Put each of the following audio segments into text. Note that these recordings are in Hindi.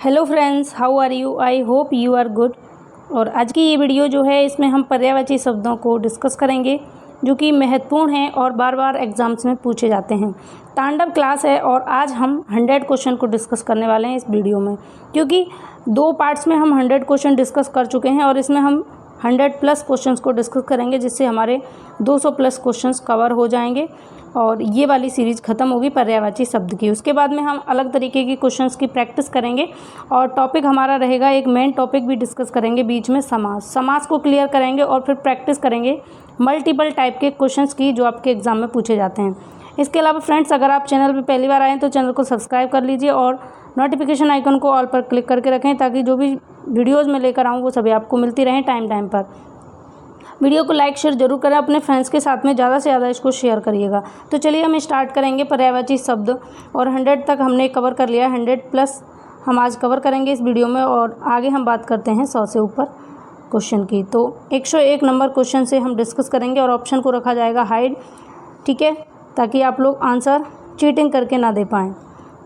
Hello friends, how are you? I hope you are good. और आज की ये वीडियो जो है इसमें हम पर्यायवाची शब्दों को डिस्कस करेंगे जो कि महत्वपूर्ण हैं और बार बार एग्जाम्स में पूछे जाते हैं। तांडव क्लास है और आज हम 100 क्वेश्चन को डिस्कस करने वाले हैं इस वीडियो में, क्योंकि 2 पार्ट्स में हम 100 क्वेश्चन डिस्कस कर चुके हैं और इसमें हम 100+ क्वेश्चंस को डिस्कस करेंगे, जिससे हमारे 200+ क्वेश्चंस कवर हो जाएंगे और ये वाली सीरीज़ ख़त्म होगी पर्यायवाची शब्द की। उसके बाद में हम अलग तरीके की क्वेश्चंस की प्रैक्टिस करेंगे और टॉपिक हमारा रहेगा, एक मेन टॉपिक भी डिस्कस करेंगे बीच में, समास को क्लियर करेंगे और फिर प्रैक्टिस करेंगे मल्टीपल टाइप के क्वेश्चंस की जो आपके एग्जाम में पूछे जाते हैं। इसके अलावा फ्रेंड्स, अगर आप चैनल पर पहली बार आए हैं तो चैनल को सब्सक्राइब कर लीजिए और नोटिफिकेशन आइकन को ऑल पर क्लिक करके रखें, ताकि जो भी वीडियोज़ में लेकर आऊँ वो सभी आपको मिलती रहें टाइम पर। वीडियो को लाइक शेयर जरूर करें, अपने फ्रेंड्स के साथ में ज़्यादा से ज़्यादा इसको शेयर करिएगा। तो चलिए हम स्टार्ट करेंगे पर्यायवाची शब्द, और 100 तक हमने कवर कर लिया, 100+ हम आज कवर करेंगे इस वीडियो में, और आगे हम बात करते हैं 100 से ऊपर क्वेश्चन की। तो 101 नंबर क्वेश्चन से हम डिस्कस करेंगे और ऑप्शन को रखा जाएगा हाइड, ठीक है, ताकि आप लोग आंसर चीटिंग करके ना दे पाएँ।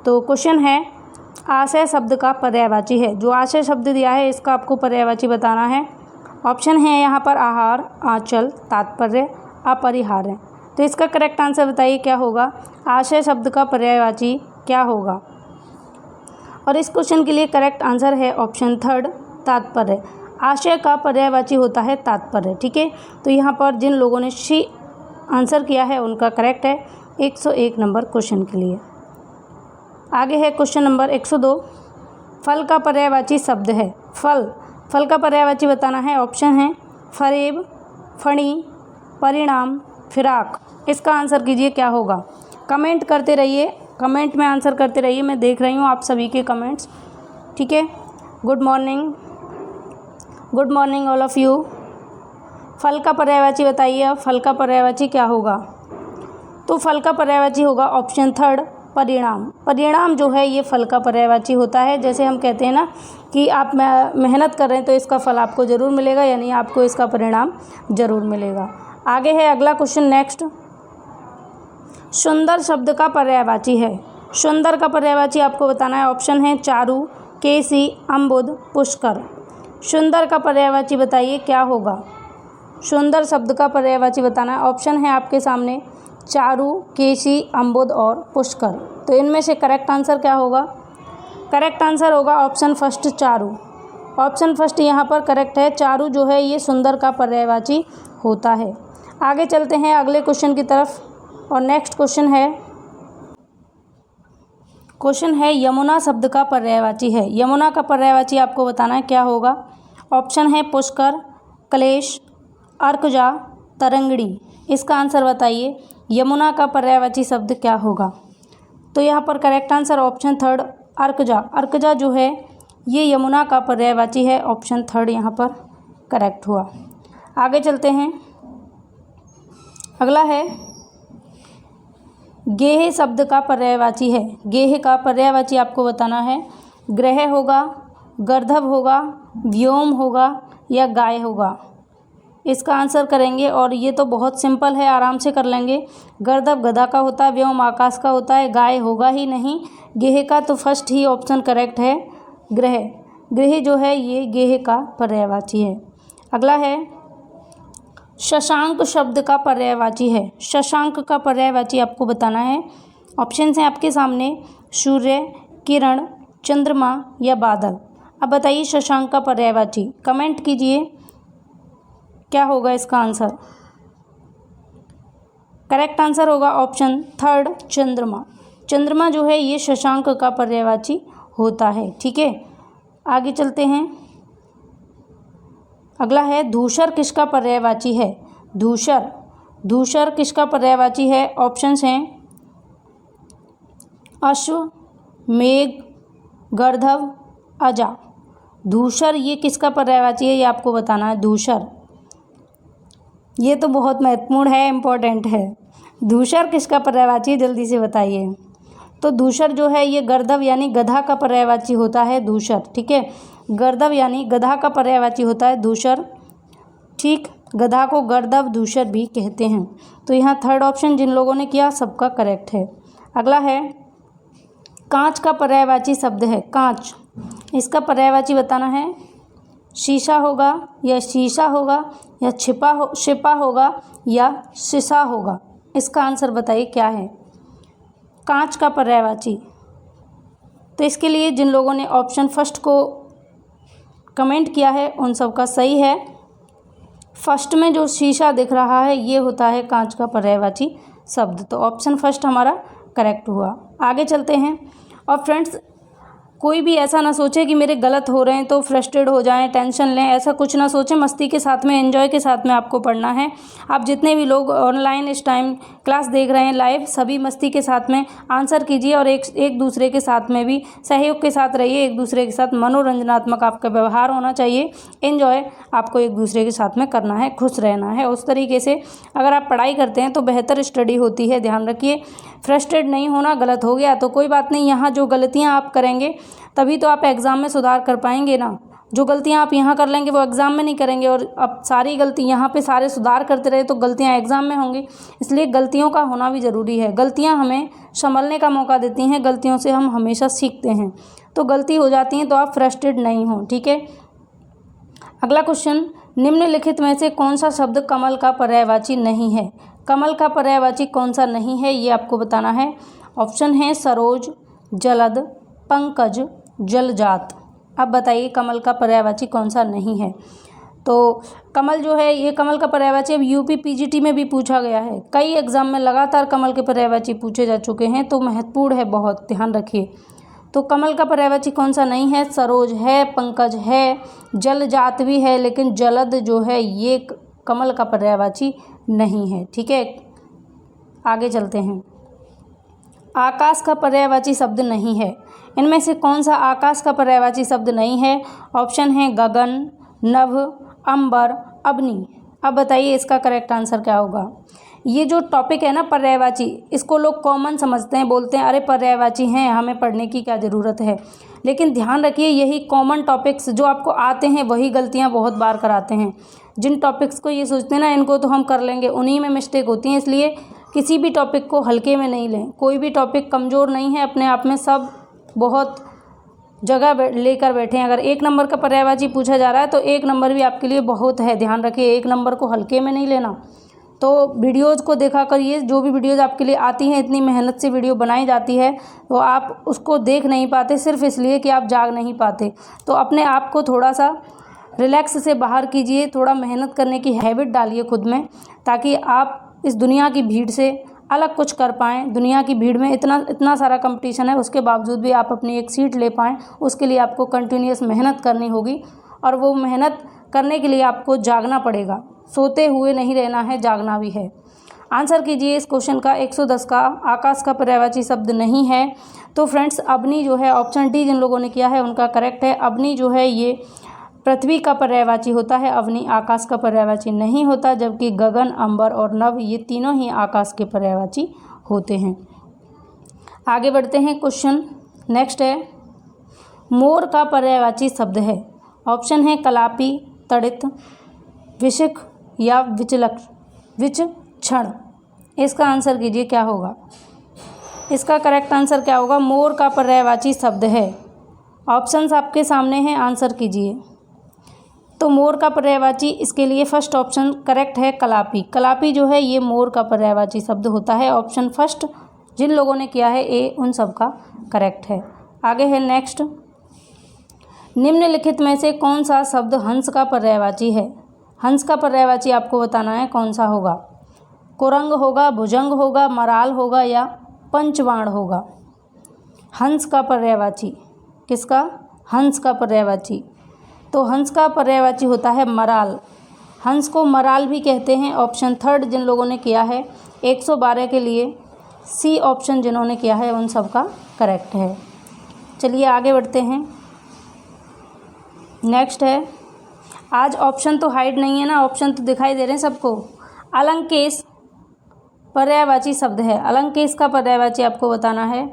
तो क्वेश्चन है, आशय शब्द का पर्यायवाची है। जो आशय शब्द दिया है इसका आपको पर्यायवाची बताना है। ऑप्शन है यहाँ पर आहार, आंचल, तात्पर्य, अपरिहार्य। तो इसका करेक्ट आंसर बताइए क्या होगा, आशय शब्द का पर्यायवाची क्या होगा। और इस क्वेश्चन के लिए करेक्ट आंसर है ऑप्शन 3, तात्पर्य। आशय का पर्यायवाची होता है तात्पर्य, ठीक है। तो यहाँ पर जिन लोगों ने सी आंसर किया है उनका करेक्ट है 101 नंबर क्वेश्चन के लिए। आगे है क्वेश्चन नंबर 102, फल का पर्यायवाची शब्द है। फल का पर्यायवाची बताना है। ऑप्शन है फरेब, फणी, परिणाम, फिराक। इसका आंसर कीजिए क्या होगा। कमेंट करते रहिए, कमेंट में आंसर करते रहिए, मैं देख रही हूँ आप सभी के कमेंट्स, ठीक है। Good morning all of you. फल का पर्यायवाची बताइए अब, फल का पर्यायवाची क्या होगा। तो फल का पर्यायवाची होगा ऑप्शन 3, परिणाम। परिणाम जो है ये फल का पर्यायवाची होता है। जैसे हम कहते हैं ना कि आप मेहनत कर रहे हैं तो इसका फल आपको ज़रूर मिलेगा, यानी आपको इसका परिणाम ज़रूर मिलेगा। आगे है अगला क्वेश्चन नेक्स्ट, सुंदर शब्द का पर्यायवाची है। सुंदर का पर्यायवाची आपको बताना है। ऑप्शन है चारु, केसी, अम्बुद, पुष्कर। सुंदर का पर्यायवाची बताइए क्या होगा। सुंदर शब्द का पर्यायवाची बताना है। ऑप्शन है आपके सामने चारु, केसी, अम्बुद और पुष्कर। तो इनमें से करेक्ट आंसर क्या होगा। करेक्ट आंसर होगा ऑप्शन फर्स्ट, चारु। ऑप्शन फर्स्ट यहाँ पर करेक्ट है। चारु जो है ये सुंदर का पर्यायवाची होता है। आगे चलते हैं अगले क्वेश्चन की तरफ, और नेक्स्ट क्वेश्चन है यमुना शब्द का पर्यायवाची है। यमुना का पर्यायवाची आपको बताना है क्या होगा। ऑप्शन है पुष्कर, क्लेश, अर्कजा, तरंगिणी। इसका आंसर बताइए, यमुना का पर्यायवाची शब्द क्या होगा। तो यहाँ पर करेक्ट आंसर ऑप्शन 3, अर्कजा। अर्कजा जो है ये यमुना का पर्यायवाची है। ऑप्शन 3 यहाँ पर करेक्ट हुआ। आगे चलते हैं, अगला है गेह शब्द का पर्यायवाची है। गेह का पर्यायवाची आपको बताना है। ग्रह होगा, गर्दभ होगा, व्योम होगा या गाय होगा। इसका आंसर करेंगे, और ये तो बहुत सिंपल है, आराम से कर लेंगे। गर्दभ गधा का होता है, व्योम आकाश का होता है, गाय होगा ही नहीं। गेह का तो फर्स्ट ही ऑप्शन करेक्ट है, ग्रह। ग्रह जो है ये गेह का पर्यायवाची है। अगला है शशांक शब्द का पर्यायवाची है। शशांक का पर्यायवाची आपको बताना है। ऑप्शन हैं आपके सामने, सूर्य, किरण, चंद्रमा या बादल। अब बताइए शशांक का पर्यायवाची, कमेंट कीजिए क्या होगा इसका आंसर। करेक्ट आंसर होगा ऑप्शन 3, चंद्रमा। चंद्रमा जो है ये शशांक का पर्यायवाची होता है, ठीक है। आगे चलते हैं, अगला है धूसर किसका पर्यायवाची है। धूसर किसका पर्यायवाची है। ऑप्शंस हैं अश्व, मेघ, गर्दभ, अजा। धूसर ये किसका पर्यायवाची है, ये आपको बताना है। धूसर ये तो बहुत महत्वपूर्ण है, इम्पोर्टेंट है। धूसर किसका पर्यायवाची, जल्दी से बताइए। तो धूसर जो है ये गर्दभ यानी गधा का पर्यायवाची होता है धूसर, ठीक है। गर्दभ यानी गधा का पर्यायवाची होता है धूसर, ठीक। गधा को गर्दभ, धूसर भी कहते हैं। तो यहाँ 3rd ऑप्शन जिन लोगों ने किया सबका करेक्ट है। अगला है कांच का पर्यायवाची शब्द है। कांच इसका पर्यायवाची बताना है। शीशा होगा या शीशा होगा या छिपा होगा या शीशा होगा। इसका आंसर बताइए क्या है। कांच का पर्यायवाची। तो इसके लिए जिन लोगों ने ऑप्शन फर्स्ट को कमेंट किया है उन सब का सही है। फर्स्ट में जो शीशा दिख रहा है ये होता है कांच का पर्यायवाची शब्द। तो ऑप्शन फर्स्ट हमारा करेक्ट हुआ। आगे चलते हैं। और फ्रेंड्स, कोई भी ऐसा ना सोचे कि मेरे गलत हो रहे हैं तो फ्रस्ट्रेट हो जाएं, टेंशन लें, ऐसा कुछ ना सोचें। मस्ती के साथ में, एंजॉय के साथ में आपको पढ़ना है। आप जितने भी लोग ऑनलाइन इस टाइम क्लास देख रहे हैं लाइव, सभी मस्ती के साथ में आंसर कीजिए और एक दूसरे के साथ में भी सहयोग के साथ रहिए। एक दूसरे के साथ मनोरंजनात्मक आपका व्यवहार होना चाहिए। एंजॉय आपको एक दूसरे के साथ में करना है, खुश रहना है। उस तरीके से अगर आप पढ़ाई करते हैं तो बेहतर स्टडी होती है। ध्यान रखिए, फ्रस्ट्रेट नहीं होना। गलत हो गया तो कोई बात नहीं, यहाँ जो गलतियाँ आप करेंगे तभी तो आप एग्ज़ाम में सुधार कर पाएंगे ना। जो गलतियां आप यहाँ कर लेंगे वो एग्ज़ाम में नहीं करेंगे। और अब सारी गलती यहाँ पे सारे सुधार करते रहे तो गलतियां एग्ज़ाम में होंगी। इसलिए गलतियों का होना भी ज़रूरी है। गलतियां हमें संभलने का मौका देती हैं। गलतियों से हम हमेशा सीखते हैं। तो गलती हो जाती हैं तो आप फ्रस्ट्रेट नहीं हो, ठीक है। अगला क्वेश्चन, निम्नलिखित में से कौन सा शब्द कमल का पर्यायवाची नहीं है। कमल का पर्यायवाची कौन सा नहीं है ये आपको बताना है। ऑप्शन है सरोज, जलद, पंकज, जलजात। अब बताइए कमल का पर्यायवाची कौन सा नहीं है। तो कमल जो है ये कमल का पर्यायवाची अब यूपी पीजीटी में भी पूछा गया है। कई एग्जाम में लगातार कमल के पर्यायवाची पूछे जा चुके हैं, तो महत्वपूर्ण है बहुत, ध्यान रखिए। तो कमल का पर्यायवाची कौन सा नहीं है। सरोज है, पंकज है, जलजात भी है, लेकिन जलद जो है ये कमल का पर्यायवाची नहीं है, ठीक है। आगे चलते हैं। आकाश का पर्यायवाची शब्द नहीं है। इनमें से कौन सा आकाश का पर्यायवाची शब्द नहीं है। ऑप्शन है गगन, नभ, अंबर, अग्नि। अब बताइए इसका करेक्ट आंसर क्या होगा। ये जो टॉपिक है ना पर्यायवाची, इसको लोग कॉमन समझते हैं, बोलते हैं अरे पर्यायवाची हैं, हमें पढ़ने की क्या ज़रूरत है। लेकिन ध्यान रखिए यही कॉमन टॉपिक्स जो आपको आते हैं वही गलतियाँ बहुत बार कराते हैं। जिन टॉपिक्स को ये सोचते हैं ना इनको तो हम कर लेंगे, उन्हीं में मिस्टेक होती है। इसलिए किसी भी टॉपिक को हल्के में नहीं लें। कोई भी टॉपिक कमज़ोर नहीं है अपने आप में, सब बहुत जगह लेकर बैठे हैं। अगर 1 नंबर का पर्यायवाची पूछा जा रहा है तो 1 नंबर भी आपके लिए बहुत है। ध्यान रखिए 1 नंबर को हल्के में नहीं लेना। तो वीडियोज़ को देखा करिए। जो भी वीडियोज़ आपके लिए आती हैं, इतनी मेहनत से वीडियो बनाई जाती है, तो आप उसको देख नहीं पाते सिर्फ इसलिए कि आप जाग नहीं पाते। तो अपने आप को थोड़ा सा रिलैक्स से बाहर कीजिए, थोड़ा मेहनत करने की हैबिट डालिए खुद में, ताकि आप इस दुनिया की भीड़ से अलग कुछ कर पाएँ। दुनिया की भीड़ में इतना सारा कंपटीशन है, उसके बावजूद भी आप अपनी एक सीट ले पाएँ। उसके लिए आपको कंटिन्यूअस मेहनत करनी होगी, और वो मेहनत करने के लिए आपको जागना पड़ेगा। सोते हुए नहीं रहना है, जागना भी है। आंसर कीजिए इस क्वेश्चन का। 110 का आकाश का पर्यायवाची शब्द नहीं है। तो फ्रेंड्स, अग्नि जो है, ऑप्शन डी जिन लोगों ने किया है उनका करेक्ट है। अग्नि जो है ये पृथ्वी का पर्यायवाची होता है। अग्नि आकाश का पर्यायवाची नहीं होता, जबकि गगन, अंबर और नभ ये तीनों ही आकाश के पर्यायवाची होते हैं। आगे बढ़ते हैं। क्वेश्चन नेक्स्ट है, मोर का पर्यायवाची शब्द है। ऑप्शन है कलापी, तड़ित, विशिख या विचक्षण। इसका आंसर कीजिए क्या होगा। इसका करेक्ट आंसर क्या होगा। मोर का पर्यायवाची शब्द है। ऑप्शंस आपके सामने हैं, आंसर कीजिए। तो मोर का पर्यायवाची इसके लिए फर्स्ट ऑप्शन करेक्ट है, कलापी। कलापी जो है ये मोर का पर्यायवाची शब्द होता है। ऑप्शन फर्स्ट जिन लोगों ने किया है ए, उन सब का करेक्ट है। आगे है नेक्स्ट, निम्नलिखित में से कौन सा शब्द हंस का पर्यायवाची है। हंस का पर्यायवाची आपको बताना है कौन सा होगा। कुरंग होगा, भुजंग होगा, मराल होगा या पंचवाण होगा। हंस का पर्यायवाची किसका। हंस का पर्यायवाची। तो हंस का पर्यायवाची होता है मराल। हंस को मराल भी कहते हैं। ऑप्शन थर्ड जिन लोगों ने किया है 112 के लिए सी ऑप्शन जिन्होंने किया है उन सब का करेक्ट है। चलिए आगे बढ़ते हैं। नेक्स्ट है, आज ऑप्शन तो हाइड नहीं है ना, ऑप्शन तो दिखाई दे रहे हैं सबको। अलंकेश पर्यायवाची शब्द है। अलंकेश का पर्यायवाची आपको बताना है।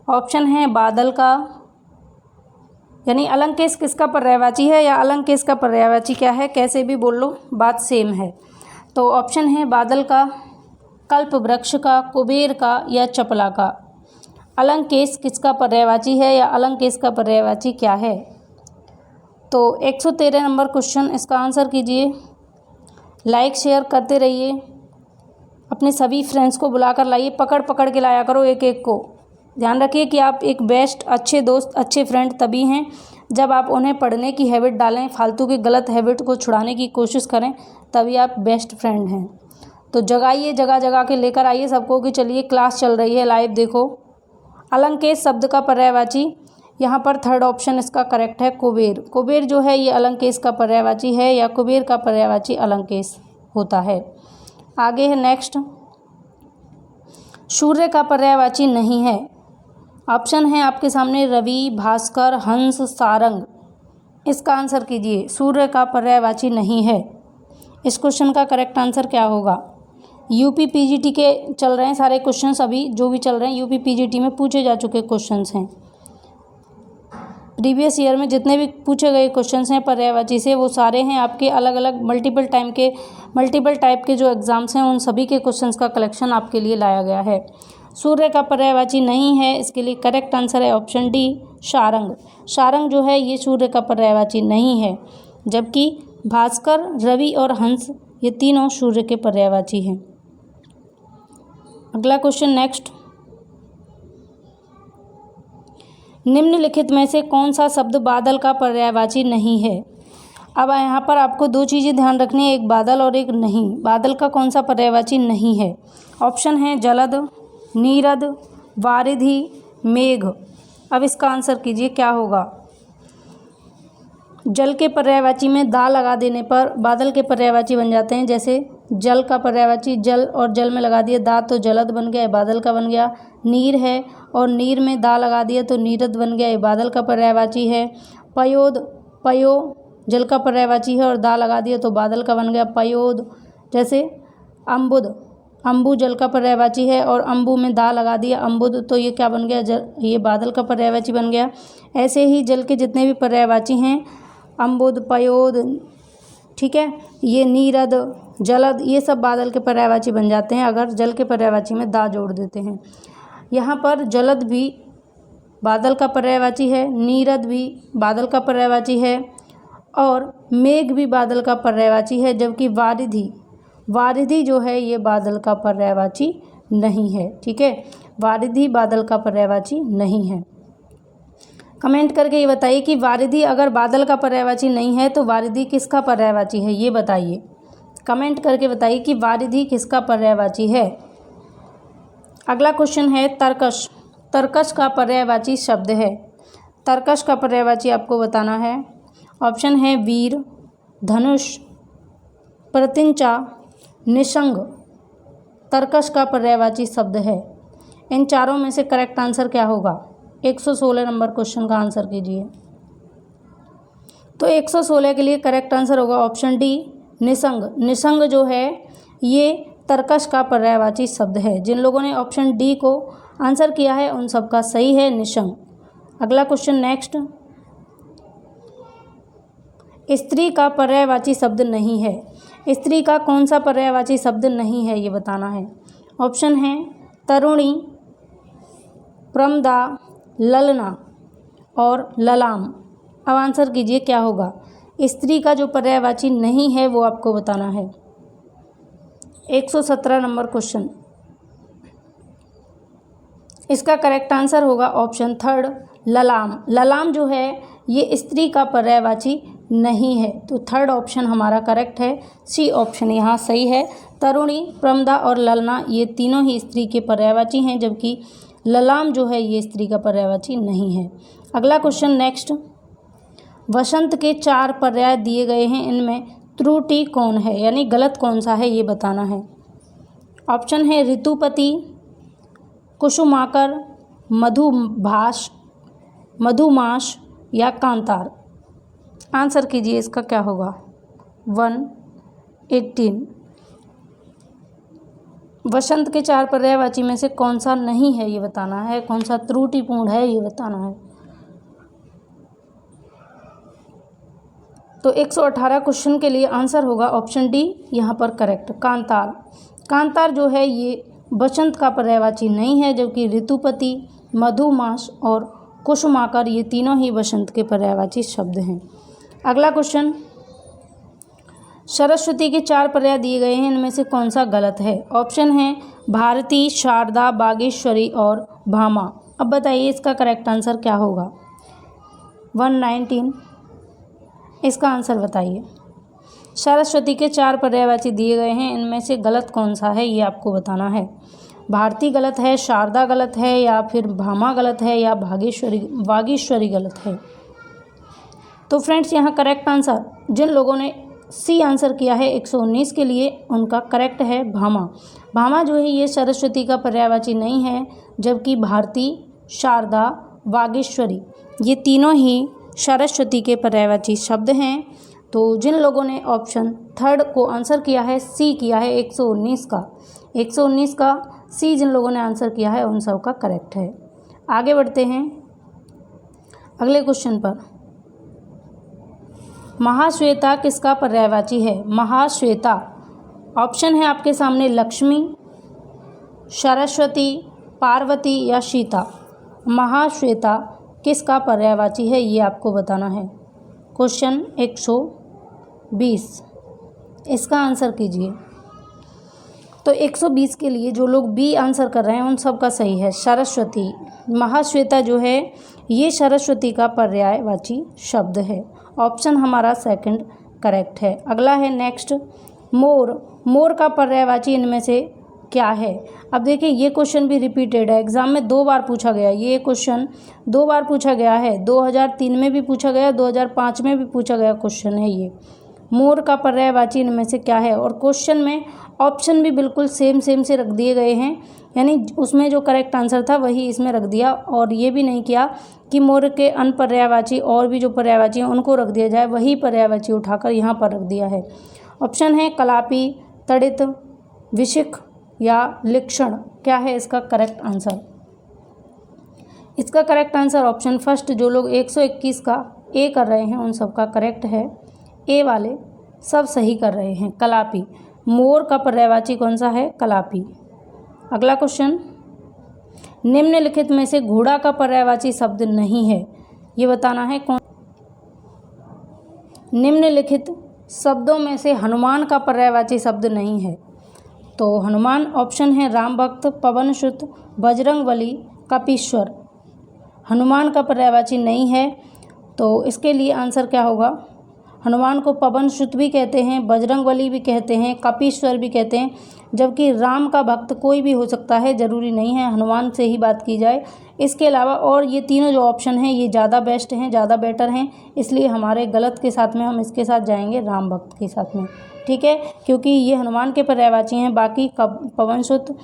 ऑप्शन है बादल का, यानी अलंकेश किसका पर्यायवाची है या अलंकेश का पर्यायवाची क्या है, कैसे भी बोल लो बात सेम है। तो ऑप्शन है बादल का, कल्प वृक्ष का, कुबेर का या चपला का। अलंकेश किसका पर्यायवाची है या अलंकेश का पर्यायवाची क्या है। तो 113 नंबर क्वेश्चन, इसका आंसर कीजिए। लाइक शेयर करते रहिए, अपने सभी फ्रेंड्स को बुलाकर लाइए, पकड़ पकड़ के लाया करो एक एक को। ध्यान रखिए कि आप एक बेस्ट अच्छे दोस्त, अच्छे फ्रेंड तभी हैं जब आप उन्हें पढ़ने की हैबिट डालें, फालतू की गलत हैबिट को छुड़ाने की कोशिश करें, तभी आप बेस्ट फ्रेंड हैं। तो जगाइए, जगह जगह के लेकर आइए सबको कि चलिए क्लास चल रही है, लाइव देखो। अलंकेश शब्द का पर्यायवाची, यहाँ पर थर्ड ऑप्शन इसका करेक्ट है, कुबेर। कुबेर जो है ये अलंकेश का पर्यायवाची है, या कुबेर का पर्यायवाची अलंकेश होता है। आगे है नेक्स्ट, सूर्य का पर्यायवाची नहीं है। ऑप्शन है आपके सामने रवि, भास्कर, हंस, सारंग। इसका आंसर कीजिए। सूर्य का पर्यायवाची नहीं है। इस क्वेश्चन का करेक्ट आंसर क्या होगा? यूपी पीजीटी के चल रहे हैं सारे क्वेश्चंस, अभी जो भी चल रहे हैं यूपी पीजीटी में पूछे जा चुके क्वेश्चंस हैं। प्रीवियस ईयर में जितने भी पूछे गए क्वेश्चंस हैं पर्यायवाची से, वो सारे हैं आपके अलग अलग मल्टीपल टाइप के जो एग्ज़ाम्स हैं उन सभी के क्वेश्चंस का कलेक्शन आपके लिए लाया गया है। सूर्य का पर्यायवाची नहीं है, इसके लिए करेक्ट आंसर है ऑप्शन डी, सारंग। सारंग जो है ये सूर्य का पर्यायवाची नहीं है, जबकि भास्कर, रवि और हंस ये तीनों सूर्य के पर्यायवाची हैं। अगला क्वेश्चन नेक्स्ट, निम्नलिखित में से कौन सा शब्द बादल का पर्यायवाची नहीं है? अब यहाँ पर आपको दो चीज़ें ध्यान रखनी है, एक बादल और एक नहीं। बादल का कौन सा पर्यायवाची नहीं है? ऑप्शन है जलद, नीरद, वारिधि, मेघ। अब इसका आंसर कीजिए क्या होगा? जल के पर्यायवाची में दा लगा देने पर बादल के पर्यायवाची बन जाते हैं। जैसे जल का पर्यायवाची जल, और जल में लगा दिया दा तो जलद बन गया, बादल का बन गया। नीर है और नीर में दा लगा दिया तो नीरद बन गया, ये बादल का पर्यायवाची है। पयोद, पयो जल का पर्यायवाची है और दा लगा दिया तो बादल का बन गया, पयोद। जैसे अम्बुद, अम्बु जल का पर्यायवाची है और अम्बु में दा लगा दिया अम्बुद, तो ये क्या बन गया? ये बादल का पर्यायवाची बन गया। ऐसे ही जल के जितने भी पर्यायवाची हैं, अम्बुद, पयोद, ठीक है, ये नीरद, जलद, ये सब बादल के पर्यायवाची बन जाते हैं अगर जल के पर्यायवाची में दा जोड़ देते हैं। यहाँ पर जलद भी बादल का पर्यायवाची है, नीरद भी बादल का पर्यायवाची है और मेघ भी बादल का पर्यायवाची है, जबकि वारिधि जो है ये बादल का पर्यायवाची नहीं है। ठीक है, वारिधि बादल का पर्यायवाची नहीं है। कमेंट करके ये बताइए कि वारिधि अगर बादल का पर्यायवाची नहीं है तो वारिधि किसका पर्यायवाची है, ये बताइए। कमेंट करके बताइए कि वारिधि किसका पर्यायवाची है। अगला क्वेश्चन है तरकश। तरकश का पर्यायवाची शब्द है। तरकश का पर्यायवाची आपको बताना है। ऑप्शन है वीर, धनुष, प्रतिंचा, निशंग। तरकश का पर्यायवाची शब्द है। इन चारों में से करेक्ट आंसर क्या होगा? 116 नंबर क्वेश्चन का आंसर कीजिए। तो 116 के लिए करेक्ट आंसर होगा ऑप्शन डी, निशंग। निशंग जो है ये तरकश का पर्यायवाची शब्द है। जिन लोगों ने ऑप्शन डी को आंसर किया है उन सबका सही है, निशंग। अगला क्वेश्चन नेक्स्ट, स्त्री का पर्यायवाची शब्द नहीं है। स्त्री का कौन सा पर्यायवाची शब्द नहीं है ये बताना है। ऑप्शन है तरुणी, प्रमदा, ललना और ललाम। अब आंसर कीजिए क्या होगा? स्त्री का जो पर्यायवाची नहीं है वो आपको बताना है। 117 नंबर क्वेश्चन, इसका करेक्ट आंसर होगा ऑप्शन थर्ड, ललाम। ललाम जो है ये स्त्री का पर्यायवाची नहीं है, तो थर्ड ऑप्शन हमारा करेक्ट है, सी ऑप्शन यहाँ सही है। तरुणी, प्रमदा और ललना ये तीनों ही स्त्री के पर्यायवाची हैं, जबकि ललाम जो है ये स्त्री का पर्यायवाची नहीं है। अगला क्वेश्चन नेक्स्ट, वसंत के 4 पर्याय दिए गए हैं, इनमें त्रुटि कौन है, यानी गलत कौन सा है ये बताना है। ऑप्शन है ऋतुपति, कुसुमाकर, मधुभाष, मधुमास या कांतार। आंसर कीजिए इसका क्या होगा? 118। वसंत के 4 पर्यायवाची में से कौन सा नहीं है ये बताना है, कौन सा त्रुटिपूर्ण है ये बताना है। तो 118 क्वेश्चन के लिए आंसर होगा ऑप्शन डी यहाँ पर करेक्ट, कांतार। कांतार जो है ये वसंत का पर्यायवाची नहीं है, जबकि ऋतुपति, मधुमास और कुसुमाकर ये तीनों ही वसंत के पर्यायवाची शब्द हैं। अगला क्वेश्चन, सरस्वती के 4 पर्याय दिए गए हैं, इनमें से कौन सा गलत है? ऑप्शन है भारती, शारदा, बागेश्वरी और भामा। अब बताइए इसका करेक्ट आंसर क्या होगा? 119 इसका आंसर बताइए। सरस्वती के 4 पर्यायवाची दिए गए हैं, इनमें से गलत कौन सा है ये आपको बताना है। भारती गलत है, शारदा गलत है, या फिर भामा गलत है, या बागेश्वरी गलत है। तो फ्रेंड्स यहाँ करेक्ट आंसर जिन लोगों ने सी आंसर किया है 119 के लिए, उनका करेक्ट है भामा। भामा जो है ये सरस्वती का पर्यायवाची नहीं है, जबकि भारती, शारदा, बागेश्वरी ये तीनों ही सरस्वती के पर्यायवाची शब्द हैं। तो जिन लोगों ने ऑप्शन 3 को आंसर किया है, सी किया है 119 का सी जिन लोगों ने आंसर किया है उन सब का करेक्ट है। आगे बढ़ते हैं अगले क्वेश्चन पर। महाश्वेता किसका पर्यायवाची है? महाश्वेता ऑप्शन है आपके सामने लक्ष्मी, सरस्वती, पार्वती या सीता। महाश्वेता किसका पर्यायवाची है ये आपको बताना है। क्वेश्चन 120 इसका आंसर कीजिए। तो 120 के लिए जो लोग बी आंसर कर रहे हैं उन सब का सही है, सरस्वती। महाश्वेता जो है ये सरस्वती का पर्यायवाची शब्द है। ऑप्शन हमारा सेकंड करेक्ट है। अगला है नेक्स्ट, मोर का पर्यायवाची इनमें से क्या है? अब देखिए ये क्वेश्चन भी रिपीटेड है, एग्जाम में 2 बार पूछा गया। ये क्वेश्चन 2 बार पूछा गया है, 2003 में भी पूछा गया, 2005 में भी पूछा गया क्वेश्चन है ये। मोर का पर्यायवाची इनमें से क्या है? और क्वेश्चन में ऑप्शन भी बिल्कुल सेम से रख दिए गए हैं, यानी उसमें जो करेक्ट आंसर था वही इसमें रख दिया, और ये भी नहीं किया कि मोर के अन्य पर्यायवाची और भी जो पर्यायवाची हैं उनको रख दिया जाए, वही पर्यायवाची उठाकर यहाँ पर रख दिया है। ऑप्शन है कलापी, तड़ित, विशिख या लिक्षण। क्या है इसका करेक्ट आंसर? इसका करेक्ट आंसर ऑप्शन फर्स्ट, जो लोग 121 का ए कर रहे हैं उन सब का करेक्ट है। ए वाले सब सही कर रहे हैं, कलापी। मोर का पर्यायवाची कौन सा है? कलापी। अगला क्वेश्चन, निम्नलिखित में से घोड़ा का पर्यायवाची शब्द नहीं है, ये बताना है कौन। निम्नलिखित शब्दों में से हनुमान का पर्यायवाची शब्द नहीं है। तो हनुमान ऑप्शन है राम भक्त, पवन सुत, बजरंगबली, कपीश्वर। हनुमान का पर्यायवाची नहीं है, तो इसके लिए आंसर क्या होगा? हनुमान को पवन सुत भी कहते हैं, बजरंगबली भी कहते हैं, कपीश्वर भी कहते हैं, जबकि राम का भक्त कोई भी हो सकता है, ज़रूरी नहीं है हनुमान से ही बात की जाए। इसके अलावा और ये तीनों जो ऑप्शन हैं ये ज़्यादा बेस्ट हैं, ज़्यादा बेटर हैं, इसलिए हमारे गलत के साथ में हम इसके साथ जाएंगे, राम भक्त के साथ में। ठीक है, क्योंकि ये हनुमान के पर्यायवाची हैं, बाकी पवन सुत,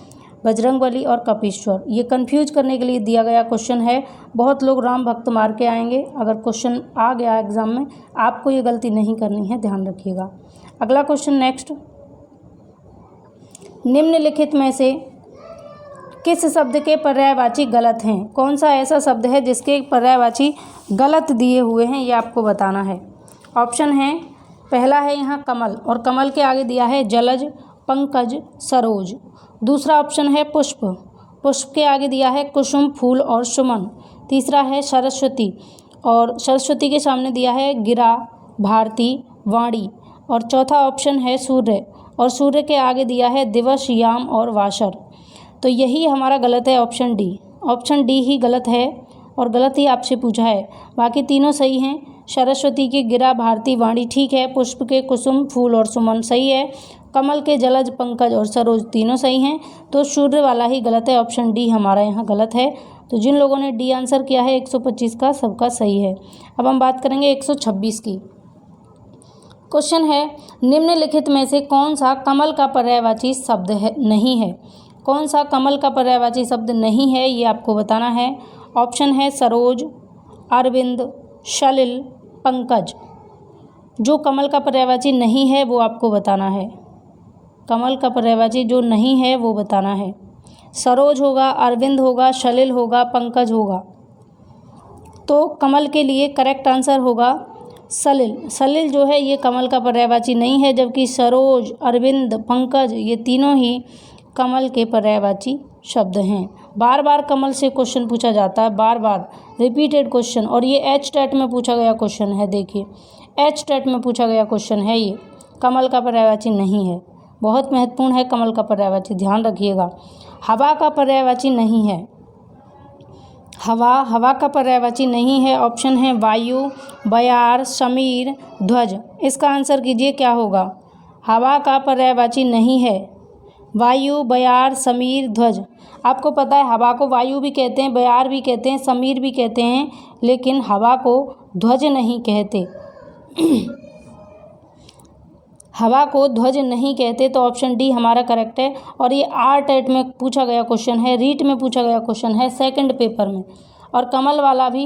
बजरंगबली और कपीश्वर। ये कंफ्यूज करने के लिए दिया गया क्वेश्चन है। बहुत लोग राम भक्त मार के आएंगे, अगर क्वेश्चन आ गया एग्जाम में, आपको ये गलती नहीं करनी है, ध्यान रखिएगा। अगला क्वेश्चन नेक्स्ट, निम्नलिखित में से किस शब्द के पर्यायवाची गलत हैं? कौन सा ऐसा शब्द है जिसके पर्यायवाची गलत दिए हुए हैं, ये आपको बताना है। ऑप्शन है, पहला है यहाँ कमल, और कमल के आगे दिया है जलज, पंकज, सरोज। दूसरा ऑप्शन है पुष्प, पुष्प के आगे दिया है कुसुम, फूल और सुमन। तीसरा है सरस्वती, और सरस्वती के सामने दिया है गिरा, भारती, वाणी। और चौथा ऑप्शन है सूर्य, और सूर्य के आगे दिया है दिवस, याम और वासर। तो यही हमारा गलत है, ऑप्शन डी। ऑप्शन डी ही गलत है, और गलत ही आपसे पूछा है, बाकी तीनों सही हैं। सरस्वती के गिरा, भारती, वाणी ठीक है, पुष्प के कुसुम, फूल और सुमन सही है, कमल के जलज, पंकज और सरोज तीनों सही हैं। तो सूर्य वाला ही गलत है, ऑप्शन डी हमारा यहाँ गलत है। तो जिन लोगों ने डी आंसर किया है 125 का, सबका सही है। अब हम बात करेंगे 126 की। क्वेश्चन है, निम्नलिखित में से कौन सा कमल का पर्यायवाची शब्द है नहीं है? कौन सा कमल का पर्यायवाची शब्द नहीं है ये आपको बताना है। ऑप्शन है सरोज, अरविंद, सलिल, पंकज। जो कमल का पर्यायवाची नहीं है वो आपको बताना है। कमल का पर्यायवाची जो नहीं है वो बताना है। सरोज होगा, अरविंद होगा, सलिल होगा, पंकज होगा। तो कमल के लिए करेक्ट आंसर होगा सलिल। सलिल जो है ये कमल का पर्यायवाची नहीं है, जबकि सरोज, अरविंद, पंकज ये तीनों ही कमल के पर्यायवाची शब्द हैं। बार बार कमल से क्वेश्चन पूछा जाता है, बार बार रिपीटेड क्वेश्चन, और ये एच टेट में पूछा गया क्वेश्चन है। देखिए एच टेट में पूछा गया क्वेश्चन है ये। कमल का पर्यायवाची नहीं है, बहुत महत्वपूर्ण है कमल का पर्यायवाची, ध्यान रखिएगा। हवा का पर्यायवाची नहीं है, हवा का पर्यायवाची नहीं है। ऑप्शन है वायु, बयार, समीर, ध्वज। इसका आंसर कीजिए क्या होगा। हवा का पर्यायवाची नहीं है वायु, बयार, समीर, ध्वज। आपको पता है हवा को वायु भी कहते हैं, बयार भी कहते हैं, समीर भी कहते हैं, लेकिन हवा को ध्वज नहीं कहते। हवा को ध्वज नहीं कहते, तो ऑप्शन डी हमारा करेक्ट है। और ये आर टेट में पूछा गया क्वेश्चन है, रीट में पूछा गया क्वेश्चन है, सेकंड पेपर में। और कमल वाला भी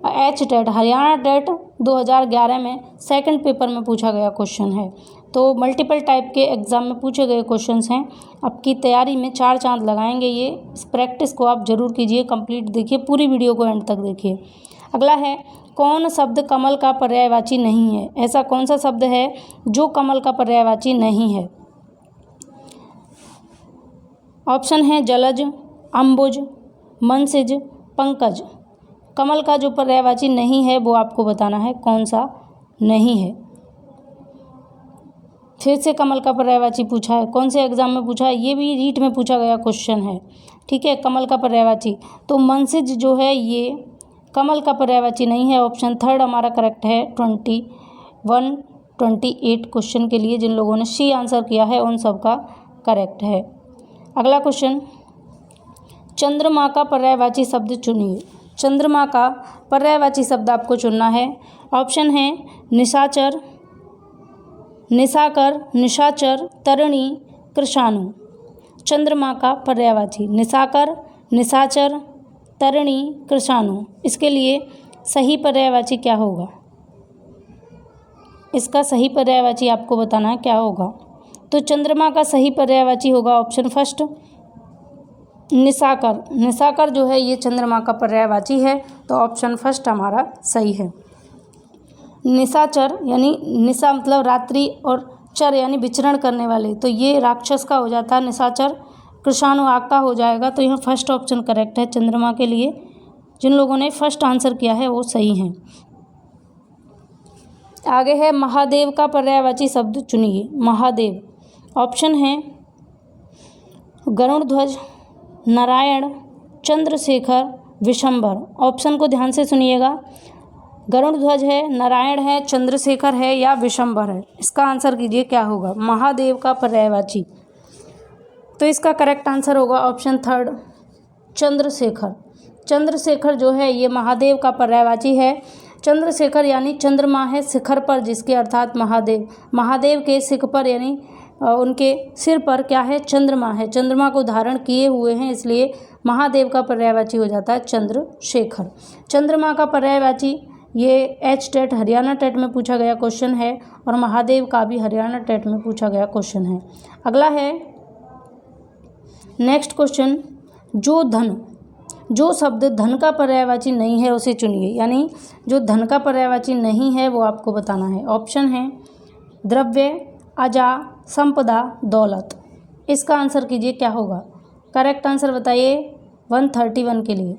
एच टेट, हरियाणा टेट 2011 में सेकंड पेपर में पूछा गया क्वेश्चन है। तो मल्टीपल टाइप के एग्ज़ाम में पूछे गए क्वेश्चंस हैं। आपकी तैयारी में 4 चांद लगाएंगे ये। इस प्रैक्टिस को आप ज़रूर कीजिए, कंप्लीट देखिए, पूरी वीडियो को एंड तक देखिए। अगला है, कौन शब्द कमल का पर्यायवाची नहीं है। ऐसा कौन सा शब्द है जो कमल का पर्यायवाची नहीं है। ऑप्शन है जलज, अम्बुज, मनसिज, पंकज। कमल का जो पर्यायवाची नहीं है वो आपको बताना है कौन सा नहीं है। फिर से कमल का पर्यायवाची पूछा है, कौन से एग्जाम में पूछा है, ये भी रीट में पूछा गया क्वेश्चन है। ठीक है, कमल का पर्यायवाची तो मनसिज जो है ये कमल का पर्यायवाची नहीं है। ऑप्शन थर्ड हमारा करेक्ट है। 21, 28 क्वेश्चन के लिए जिन लोगों ने सी आंसर किया है उन सब का करेक्ट है। अगला क्वेश्चन, चंद्रमा का पर्यायवाची शब्द चुनिए। चंद्रमा का पर्यायवाची शब्द आपको चुनना है। ऑप्शन है निशाचर, निशाकर, निशाचर, तरिणी, कृषाणु। चंद्रमा का पर्यायवाची निशाकर, निशाचर, तरिणी, कृषाणु। इसके लिए सही पर्यायवाची क्या होगा, इसका सही पर्यायवाची आपको बताना है क्या होगा। तो चंद्रमा का सही पर्यायवाची होगा ऑप्शन फर्स्ट निशाकर। निशाकर जो है ये चंद्रमा का पर्यायवाची है, तो ऑप्शन फर्स्ट हमारा सही है। निशाचर यानी निशा मतलब रात्रि और चर यानी विचरण करने वाले, तो ये राक्षस का हो जाता है निशाचर। कृषाणु आग का हो जाएगा, तो यहाँ फर्स्ट ऑप्शन करेक्ट है चंद्रमा के लिए। जिन लोगों ने फर्स्ट आंसर किया है वो सही हैं। आगे है महादेव का पर्यायवाची शब्द चुनिए। महादेव ऑप्शन है गरुड़ ध्वज, नारायण, चंद्रशेखर, विशंभर। ऑप्शन को ध्यान से सुनिएगा, गरुड़ ध्वज है, नारायण है, चंद्रशेखर है या विशंभर है। इसका आंसर कीजिए क्या होगा महादेव का पर्यायवाची। तो इसका करेक्ट आंसर होगा ऑप्शन थर्ड चंद्रशेखर। चंद्रशेखर जो है ये महादेव का पर्यायवाची है। चंद्रशेखर यानी चंद्रमा है शिखर पर, जिसके अर्थात महादेव, महादेव के सिर पर यानी उनके सिर पर क्या है चंद्रमा है, चंद्रमा को धारण किए हुए हैं, इसलिए महादेव का पर्यायवाची हो जाता है चंद्रशेखर। चंद्रमा का पर्यायवाची ये एच टेट हरियाणा टेट में पूछा गया क्वेश्चन है और महादेव का भी हरियाणा टेट में पूछा गया क्वेश्चन है। अगला है नेक्स्ट क्वेश्चन, जो धन, जो शब्द धन का पर्यायवाची नहीं है उसे चुनिए। यानी जो धन का पर्यायवाची नहीं है वो आपको बताना है। ऑप्शन है द्रव्य, अजा, संपदा, दौलत। इसका आंसर कीजिए क्या होगा। करेक्ट आंसर बताइए 131 के लिए।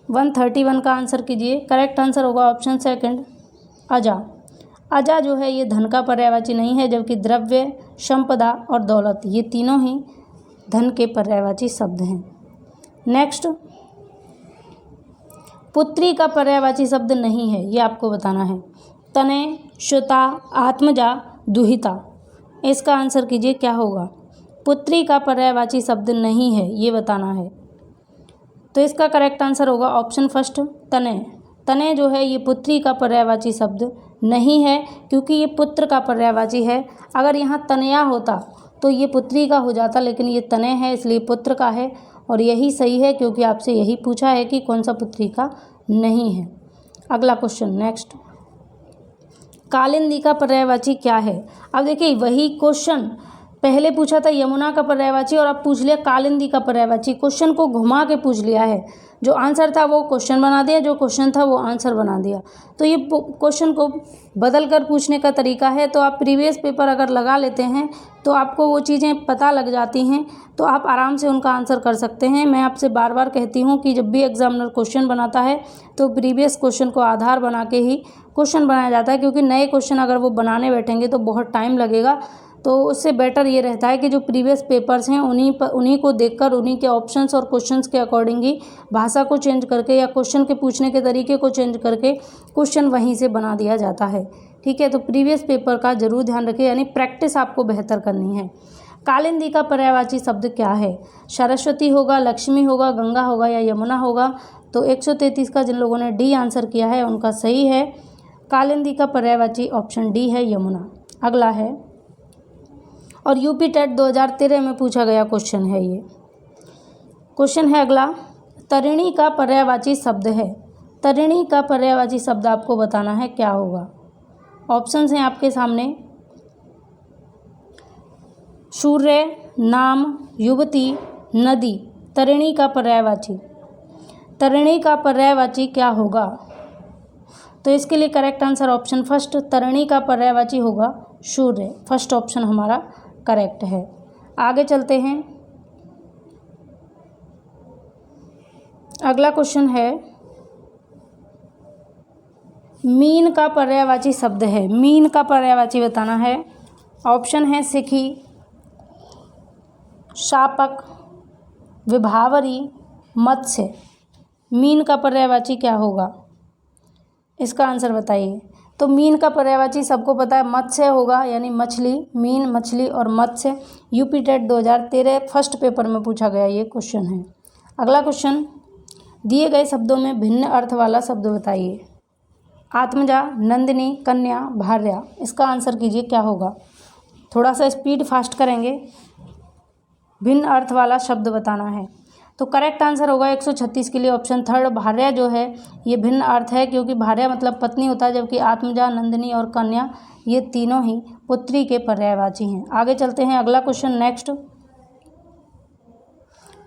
131 का आंसर कीजिए। करेक्ट आंसर होगा ऑप्शन सेकंड अजा। अजा जो है ये धन का पर्यायवाची नहीं है, जबकि द्रव्य, संपदा और दौलत ये तीनों ही धन के पर्यायवाची शब्द हैं। नेक्स्ट, पुत्री का पर्यायवाची शब्द नहीं है, ये आपको बताना है। तनय, श्रुता, आत्मजा, दुहिता। इसका आंसर कीजिए क्या होगा। पुत्री का पर्यायवाची शब्द नहीं है, ये बताना है। तो इसका करेक्ट आंसर होगा ऑप्शन फर्स्ट तनय। तनय जो है ये पुत्री का पर्यायवाची शब्द नहीं है, क्योंकि ये पुत्र का पर्यायवाची है। अगर यहाँ तनया होता तो ये पुत्री का हो जाता, लेकिन ये तनय है इसलिए पुत्र का है, और यही सही है क्योंकि आपसे यही पूछा है कि कौन सा पुत्री का नहीं है। अगला क्वेश्चन नेक्स्ट, कालिंदी का पर्यायवाची क्या है। अब देखिए वही क्वेश्चन पहले पूछा था यमुना का पर्यायवाची और अब पूछ लिया कालिंदी का पर्यायवाची। क्वेश्चन को घुमा के पूछ लिया है, जो आंसर था वो क्वेश्चन बना दिया, जो क्वेश्चन था वो आंसर बना दिया। तो ये क्वेश्चन को बदल कर पूछने का तरीका है। तो आप प्रीवियस पेपर अगर लगा लेते हैं तो आपको वो चीज़ें पता लग जाती हैं, तो आप आराम से उनका आंसर कर सकते हैं। मैं आपसे बार बार कहती हूँ कि जब भी एग्जामिनर क्वेश्चन बनाता है तो प्रीवियस क्वेश्चन को आधार बना के ही क्वेश्चन बनाया जाता है, क्योंकि नए क्वेश्चन अगर वो बनाने बैठेंगे तो बहुत टाइम लगेगा। तो उससे बेटर ये रहता है कि जो प्रीवियस पेपर्स हैं उन्हीं को देखकर, उन्हीं के ऑप्शंस और क्वेश्चंस के अकॉर्डिंग ही भाषा को चेंज करके या क्वेश्चन के पूछने के तरीके को चेंज करके क्वेश्चन वहीं से बना दिया जाता है। ठीक है, तो प्रीवियस पेपर का जरूर ध्यान रखिए, यानी प्रैक्टिस आपको बेहतर करनी है। कालिंदी का पर्यायवाची शब्द क्या है? सरस्वती होगा, लक्ष्मी होगा, गंगा होगा या यमुना होगा? तो 133 का जिन लोगों ने डी आंसर किया है उनका सही है। कालिंदी का पर्यायवाची ऑप्शन डी है, यमुना। अगला है, और यूपी टेट 2013 में पूछा गया क्वेश्चन है ये। क्वेश्चन है अगला, तरिणी का पर्यायवाची शब्द है। तरिणी का पर्यायवाची शब्द आपको बताना है, क्या होगा? ऑप्शंस हैं आपके सामने, सूर्य, नाम, युवती, नदी। तरिणी का पर्यायवाची, तरिणी का पर्यायवाची क्या होगा? तो इसके लिए correct answer option first, Tarini का पर्यायवाची होगा सूर्य। फर्स्ट ऑप्शन हमारा करेक्ट है। आगे चलते हैं, अगला क्वेश्चन है, मीन का पर्यायवाची शब्द है। मीन का पर्यायवाची बताना है। ऑप्शन है सिखी, शापक, विभावरी, मत्स्य। मीन का पर्यायवाची क्या होगा? इसका आंसर बताइए। तो मीन का पर्यायवाची सबको पता है, मत्स्य होगा, यानी मछली। मीन, मछली और मत्स्य। यूपी टेट 2013 फर्स्ट पेपर में पूछा गया ये क्वेश्चन है। अगला क्वेश्चन, दिए गए शब्दों में भिन्न अर्थ वाला शब्द बताइए। आत्मजा, नंदिनी, कन्या, भार्या। इसका आंसर कीजिए, क्या होगा? थोड़ा सा स्पीड फास्ट करेंगे। भिन्न अर्थ वाला शब्द बताना है। तो करेक्ट आंसर होगा 136 के लिए ऑप्शन थर्ड, भार्या जो है ये भिन्न अर्थ है, क्योंकि भार्या मतलब पत्नी होता है, जबकि आत्मजा, नंदिनी और कन्या ये तीनों ही पुत्री के पर्यायवाची हैं। आगे चलते हैं, अगला क्वेश्चन नेक्स्ट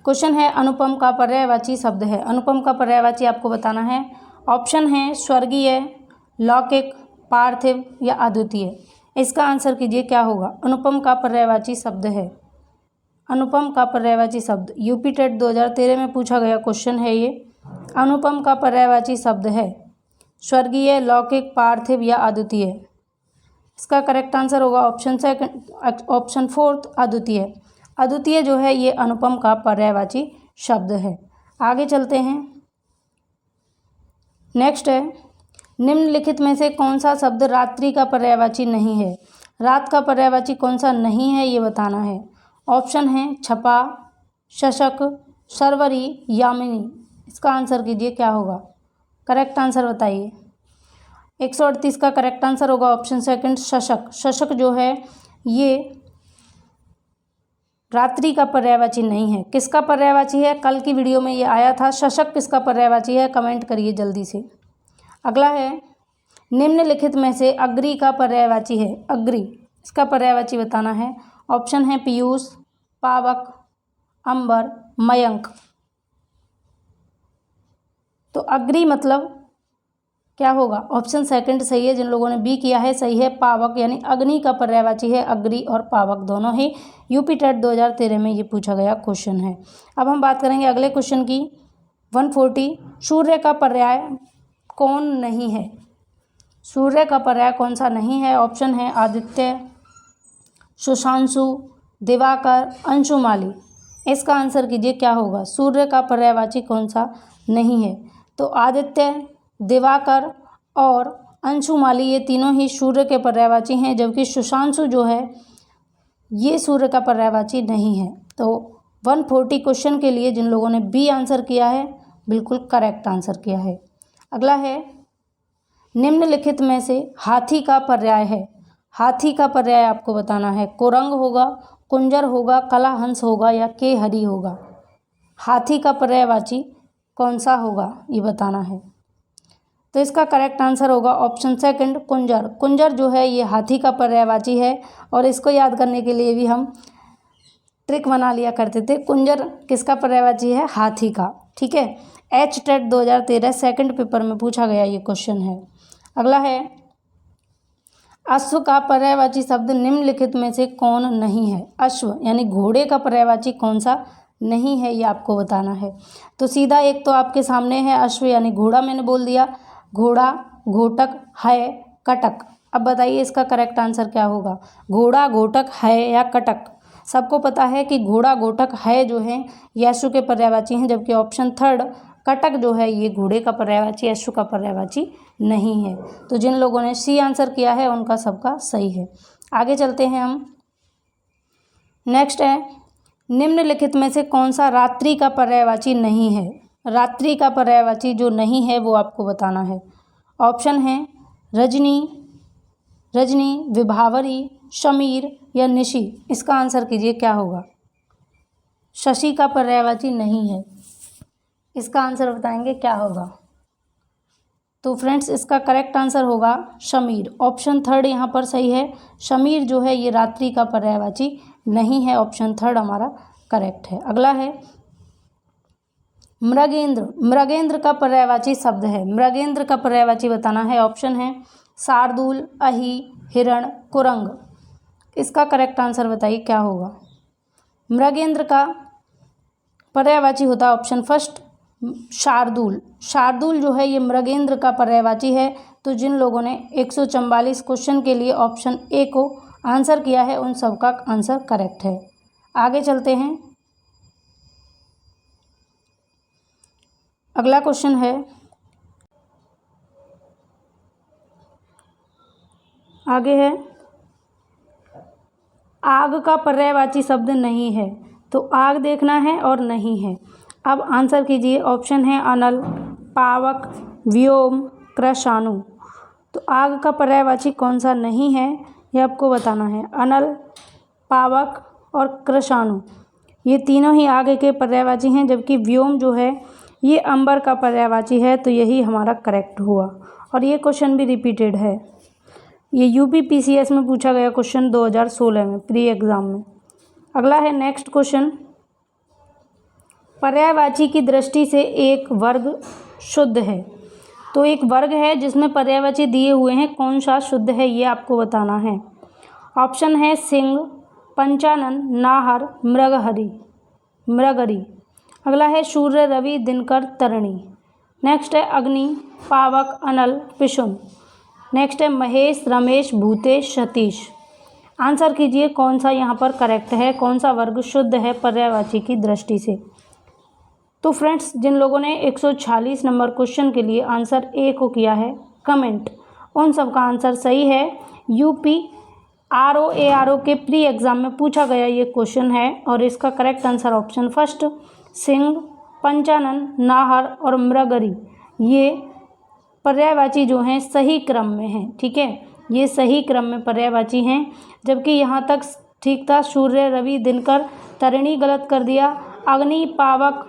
क्वेश्चन है, अनुपम का पर्यायवाची शब्द है। अनुपम का पर्यायवाची आपको बताना है। ऑप्शन है स्वर्गीय, लौकिक, पार्थिव या अद्वितीय। इसका आंसर कीजिए, क्या होगा? अनुपम का पर्यायवाची शब्द है। अनुपम का पर्यायवाची शब्द यूपी टेट 2013 में पूछा गया क्वेश्चन है ये। अनुपम का पर्यायवाची शब्द है स्वर्गीय, लौकिक, पार्थिव या अद्वितीय। इसका करेक्ट आंसर होगा ऑप्शन सेकंड, ऑप्शन फोर्थ, अद्वितीय। अद्वितीय जो है ये अनुपम का पर्यायवाची शब्द है। आगे चलते हैं, नेक्स्ट है, निम्नलिखित में से कौन सा शब्द रात्रि का पर्यायवाची नहीं है? रात का पर्यायवाची कौन सा नहीं है ये बताना है। ऑप्शन है छपा, शशक, शर्वरी, यामिनी। इसका आंसर कीजिए, क्या होगा? करेक्ट आंसर बताइए। 138 का करेक्ट आंसर होगा ऑप्शन सेकंड, शशक। शशक जो है ये रात्रि का पर्यायवाची नहीं है। किसका पर्यायवाची है? कल की वीडियो में ये आया था। शशक किसका पर्यायवाची है? कमेंट करिए जल्दी से। अगला है, निम्नलिखित में से अग्रि का पर्यायवाची है। अग्रि, इसका पर्यायवाची बताना है। ऑप्शन है पीयूष, पावक, अंबर, मयंक। तो अग्रि मतलब क्या होगा? ऑप्शन सेकंड सही है, जिन लोगों ने बी किया है सही है, पावक, यानी अग्नि का पर्यायवाची है अग्रि और पावक दोनों ही। यूपी टेट 2013 में ये पूछा गया क्वेश्चन है। अब हम बात करेंगे अगले क्वेश्चन की। 140, सूर्य का पर्याय कौन नहीं है? सूर्य का पर्याय कौन सा नहीं है? ऑप्शन है आदित्य, सुशांशु, दिवाकर, अंशुमाली। इसका आंसर कीजिए, क्या होगा? सूर्य का पर्यायवाची कौन सा नहीं है? तो आदित्य, दिवाकर और अंशुमाली ये तीनों ही सूर्य के पर्यायवाची हैं, जबकि सुशांशु जो है ये सूर्य का पर्यायवाची नहीं है। तो 140 क्वेश्चन के लिए जिन लोगों ने बी आंसर किया है बिल्कुल करेक्ट आंसर किया है। अगला है, निम्नलिखित में से हाथी का पर्याय है। हाथी का पर्याय आपको बताना है। कोरंग होगा, कुंजर होगा, कलाहंस होगा या केहरी होगा। हाथी का पर्यायवाची कौन सा होगा ये बताना है। तो इसका करेक्ट आंसर होगा ऑप्शन सेकंड कुंजर। कुंजर जो है ये हाथी का पर्यायवाची है और इसको याद करने के लिए भी हम ट्रिक बना लिया करते थे। कुंजर किसका पर्यायवाची है? हाथी का। ठीक है, HTET 2013 सेकंड पेपर में पूछा गया ये क्वेश्चन है। अगला है, अश्व का पर्यायवाची शब्द निम्नलिखित में से कौन नहीं है? अश्व यानी घोड़े का पर्यायवाची कौन सा नहीं है, ये आपको बताना है। तो सीधा एक तो आपके सामने है अश्व यानी घोड़ा, मैंने बोल दिया, घोड़ा, घोटक, है, कटक। अब बताइए इसका करेक्ट आंसर क्या होगा? घोड़ा, घोटक, है या कटक? सबको पता है कि घोड़ा, घोटक, है जो है ये अश्व के पर्यायवाची हैं, जबकि ऑप्शन थर्ड कटक जो है ये घोड़े का पर्यायवाची, अश्व का पर्यायवाची नहीं है। तो जिन लोगों ने सी आंसर किया है उनका सबका सही है। आगे चलते हैं हम। नेक्स्ट है, निम्नलिखित में से कौन सा रात्रि का पर्यायवाची नहीं है? रात्रि का पर्यायवाची जो नहीं है वो आपको बताना है। ऑप्शन है रजनी, रजनी, विभावरी, शमीर या निशि। इसका आंसर कीजिए क्या होगा? शशि का पर्यायवाची नहीं है, इसका आंसर बताएंगे क्या होगा? तो फ्रेंड्स इसका करेक्ट आंसर होगा शमीर। ऑप्शन थर्ड यहाँ पर सही है। शमीर जो है ये रात्रि का पर्यायवाची नहीं है, ऑप्शन थर्ड हमारा करेक्ट है। अगला है मृगेंद्र। मृगेंद्र का पर्यायवाची शब्द है, मृगेंद्र का पर्यायवाची बताना है। ऑप्शन है शार्दूल, अहि, हिरण, कुरंग। इसका करेक्ट आंसर बताइए क्या होगा? मृगेंद्र का पर्यायवाची होता है ऑप्शन फर्स्ट शार्दूल। शार्दूल जो है ये मृगेंद्र का पर्यायवाची है। तो जिन लोगों ने 144 क्वेश्चन के लिए ऑप्शन ए को आंसर किया है उन सबका आंसर करेक्ट है। आगे चलते हैं। अगला क्वेश्चन है, आगे है, आग का पर्यायवाची शब्द नहीं है। तो आग देखना है और नहीं है। अब आंसर कीजिए। ऑप्शन है अनल, पावक, व्योम, कृशाणु। तो आग का पर्यायवाची कौन सा नहीं है ये आपको बताना है। अनल, पावक और कृशाणु ये तीनों ही आग के पर्यायवाची हैं, जबकि व्योम जो है ये अंबर का पर्यायवाची है। तो यही हमारा करेक्ट हुआ और ये क्वेश्चन भी रिपीटेड है। ये UPPCS में पूछा गया क्वेश्चन 2016 में प्री एग्ज़ाम में। अगला है नेक्स्ट क्वेश्चन, पर्यायवाची की दृष्टि से एक वर्ग शुद्ध है। तो एक वर्ग है जिसमें पर्यायवाची दिए हुए हैं, कौन सा शुद्ध है ये आपको बताना है। ऑप्शन है सिंह, पंचानन, नाहर, मृगहरि, मृगरी। अगला है सूर्य, रवि, दिनकर, तरणी। नेक्स्ट है अग्नि, पावक, अनल, पिशुन। नेक्स्ट है महेश, रमेश, भूतेश, सतीश। आंसर कीजिए कौन सा यहाँ पर करेक्ट है, कौन सा वर्ग शुद्ध है पर्यायवाची की दृष्टि से। तो फ्रेंड्स जिन लोगों ने 146 नंबर क्वेश्चन के लिए आंसर ए को किया है कमेंट, उन सब का आंसर सही है। UP ROARO के प्री एग्ज़ाम में पूछा गया ये क्वेश्चन है और इसका correct answer option first Singh, Panchanan, Nahar और मृगरी ये पर्यायवाची जो हैं सही क्रम में हैं। ठीक है, ये सही क्रम में पर्यायवाची हैं। जबकि यहाँ तक ठीक था, सूर्य, रवि, दिनकर, तरिणी गलत कर दिया, अग्नि, पावक,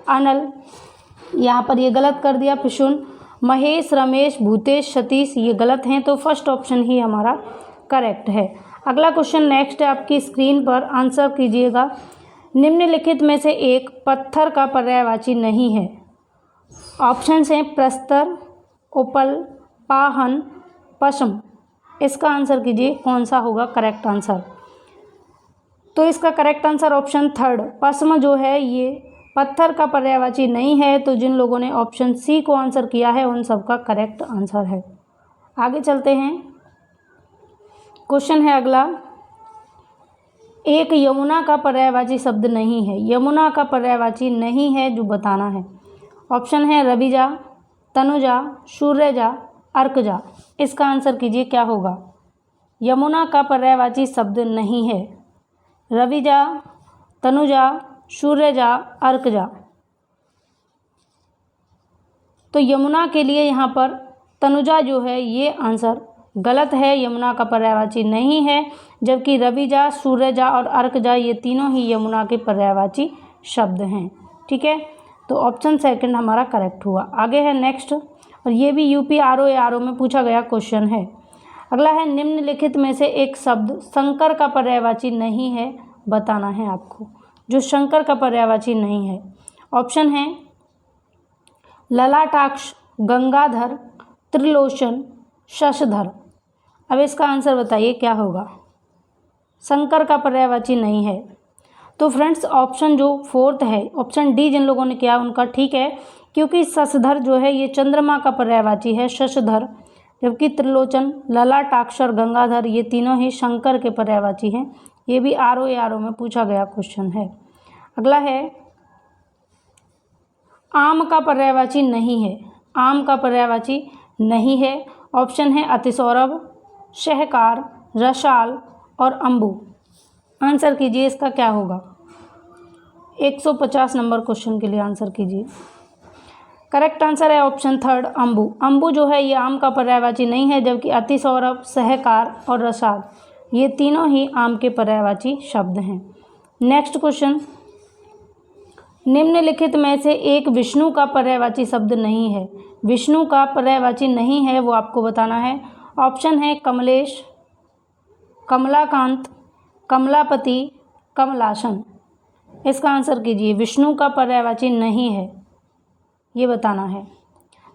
अनल यहाँ पर ये गलत कर दिया, पिशुन, महेश, रमेश, भूतेश, सतीश ये गलत हैं। तो फर्स्ट ऑप्शन ही हमारा करेक्ट है। अगला क्वेश्चन नेक्स्ट है आपकी स्क्रीन पर, आंसर कीजिएगा। निम्नलिखित में से एक पत्थर का पर्यायवाची नहीं है। ऑप्शन हैं प्रस्तर, उपल, पाहन, पश्म। इसका आंसर कीजिए कौन सा होगा करेक्ट आंसर। तो इसका करेक्ट आंसर ऑप्शन थर्ड पश्म जो है ये पत्थर का पर्यायवाची नहीं है। तो जिन लोगों ने ऑप्शन सी को आंसर किया है उन सबका करेक्ट आंसर है। आगे चलते हैं। क्वेश्चन है अगला, एक यमुना का पर्यायवाची शब्द नहीं है। यमुना का पर्यायवाची नहीं है जो बताना है। ऑप्शन है रविजा, तनुजा, सूर्यजा, अर्कजा। इसका आंसर कीजिए क्या होगा। यमुना का पर्यायवाची शब्द नहीं है। रविजा, तनुजा, सूर्यजा, अर्कजा। तो यमुना के लिए यहाँ पर तनुजा जो है ये आंसर गलत है, यमुना का पर्यायवाची नहीं है। जबकि रविजा, सूर्यजा और अर्कजा ये तीनों ही यमुना के पर्यायवाची शब्द हैं। ठीक है, तो ऑप्शन सेकंड हमारा करेक्ट हुआ। आगे है नेक्स्ट, और ये भी यूपी आरओ में पूछा गया क्वेश्चन है। अगला है निम्नलिखित में से एक शब्द शंकर का पर्यायवाची नहीं है, बताना है आपको, जो शंकर का पर्यायवाची नहीं है। ऑप्शन है ललाटाक्ष, गंगाधर, त्रिलोचन, शशधर। अब इसका आंसर बताइए क्या होगा। शंकर का पर्यायवाची नहीं है। तो फ्रेंड्स ऑप्शन जो फोर्थ है, ऑप्शन डी जिन लोगों ने किया उनका ठीक है, क्योंकि शशधर जो है ये चंद्रमा का पर्यायवाची है, शशधर, जबकि त्रिलोचन, ललाटाक्ष और गंगाधर ये तीनों ही शंकर के पर्यायवाची हैं। ये भी आरओ में पूछा गया क्वेश्चन है। अगला है आम का पर्यायवाची नहीं है, आम का पर्यायवाची नहीं है। ऑप्शन है अतिसौरभ, शहकार, रसाल और अम्बु। आंसर कीजिए इसका क्या होगा। 150 नंबर क्वेश्चन के लिए आंसर कीजिए। करेक्ट आंसर है ऑप्शन थर्ड, अम्बु। अम्बु जो है ये आम का पर्यायवाची नहीं है, जबकि अतिसौरभ, सहकार और रसाल ये तीनों ही आम के पर्यायवाची शब्द हैं। नेक्स्ट क्वेश्चन, निम्नलिखित में से एक विष्णु का पर्यायवाची शब्द नहीं है। विष्णु का पर्यायवाची नहीं है वो आपको बताना है। ऑप्शन है कमलेश, कमलाकांत, कमलापति, कमलासन। इसका आंसर कीजिए। विष्णु का पर्यायवाची नहीं है, ये बताना है।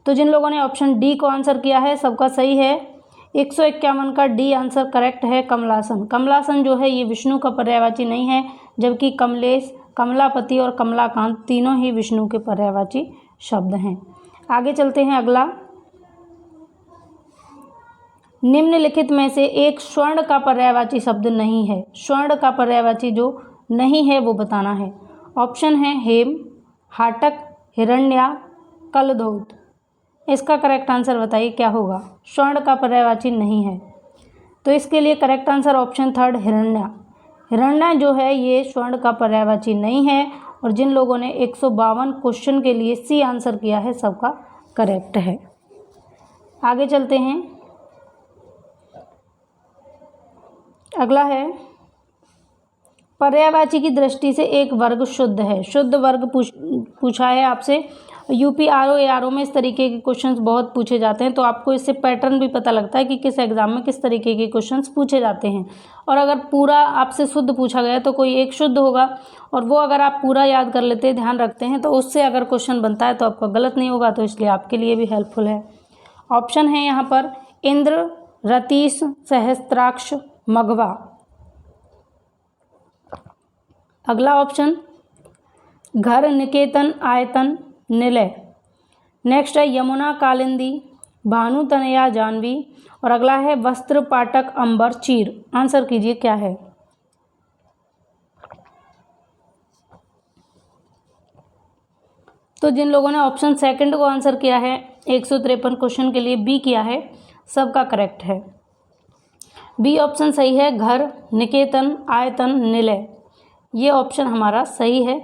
तो जिन लोगों ने ऑप्शन डी को आंसर किया है सबका सही है। 151 का डी आंसर करेक्ट है, कमलासन। कमलासन जो है ये विष्णु का पर्यायवाची नहीं है, जबकि कमलेश, कमलापति और कमलाकांत तीनों ही विष्णु के पर्यायवाची शब्द हैं। आगे चलते हैं। अगला, निम्नलिखित में से एक स्वर्ण का पर्यायवाची शब्द नहीं है। स्वर्ण का पर्यायवाची जो नहीं है वो बताना है। ऑप्शन है हेम, हाटक, हिरण्या, कलधौत। इसका करेक्ट आंसर बताइए क्या होगा। स्वर्ण का पर्यायवाची नहीं है, तो इसके लिए करेक्ट आंसर ऑप्शन थर्ड, हिरण्या। हिरण्या जो है ये स्वर्ण का पर्यायवाची नहीं है, और जिन लोगों ने 152 क्वेश्चन के लिए सी आंसर किया है सबका करेक्ट है। आगे चलते हैं। अगला है पर्यायवाची की दृष्टि से एक वर्ग शुद्ध है। शुद्ध वर्ग पूछा है आपसे। यूपी आरओ में इस तरीके के क्वेश्चंस बहुत पूछे जाते हैं, तो आपको इससे पैटर्न भी पता लगता है कि किस एग्जाम में किस तरीके के क्वेश्चंस पूछे जाते हैं। और अगर पूरा आपसे शुद्ध पूछा गया तो कोई एक शुद्ध होगा, और वो अगर आप पूरा याद कर लेते हैं, ध्यान रखते हैं, तो उससे अगर क्वेश्चन बनता है तो आपका गलत नहीं होगा, तो इसलिए आपके लिए भी हेल्पफुल है। ऑप्शन है यहाँ पर इंद्र, रतीश, सहस्त्राक्ष, मघवा। अगला ऑप्शन घर, निकेतन, आयतन, निलय। नेक्स्ट है यमुना, कालिंदी, भानु, तनया, जानवी। और अगला है वस्त्र, पाटक, अंबर, चीर। आंसर कीजिए क्या है। तो जिन लोगों ने ऑप्शन सेकंड को आंसर किया है 153 क्वेश्चन के लिए बी किया है, सबका करेक्ट है। बी ऑप्शन सही है, घर, निकेतन, आयतन, निलय। ये ऑप्शन हमारा सही है,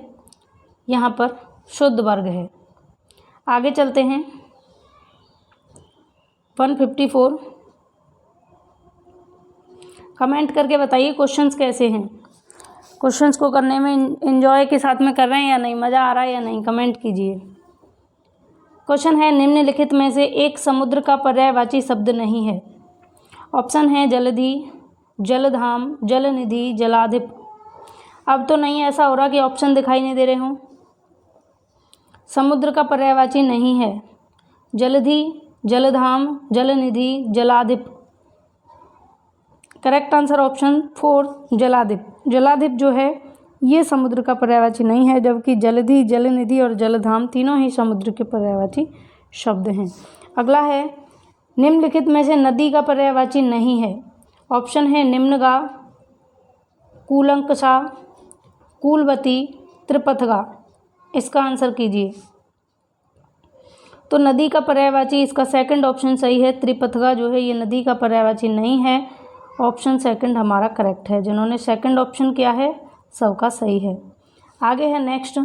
यहाँ पर शुद्ध वर्ग है। आगे चलते हैं। 154 कमेंट करके बताइए क्वेश्चंस कैसे हैं। क्वेश्चंस को करने में एंजॉय के साथ में कर रहे हैं या नहीं, मज़ा आ रहा है या नहीं, कमेंट कीजिए। क्वेश्चन है निम्नलिखित में से एक समुद्र का पर्यायवाची शब्द नहीं है। ऑप्शन है जलधि, जलधाम, जलनिधि, जलाधिप। अब तो नहीं ऐसा हो रहा कि ऑप्शन दिखाई नहीं दे रहे हों। समुद्र का पर्यायवाची नहीं है। जलधि, जलधाम, जलनिधि, जलाधिप। करेक्ट आंसर ऑप्शन 4, जलाधिप। जलाधिप जो है ये समुद्र का पर्यायवाची नहीं है, जबकि जलधि, जलनिधि और जलधाम तीनों ही समुद्र के पर्यायवाची शब्द हैं। अगला है निम्नलिखित में से नदी का पर्यायवाची नहीं है। ऑप्शन है निम्नगा, कूलंकषा, कूलवती, त्रिपथगा। इसका आंसर कीजिए। तो नदी का पर्यायवाची इसका सेकंड ऑप्शन सही है, त्रिपथगा जो है ये नदी का पर्यायवाची नहीं है। ऑप्शन सेकंड हमारा करेक्ट है। जिन्होंने सेकंड ऑप्शन किया है सबका सही है। आगे है नेक्स्ट,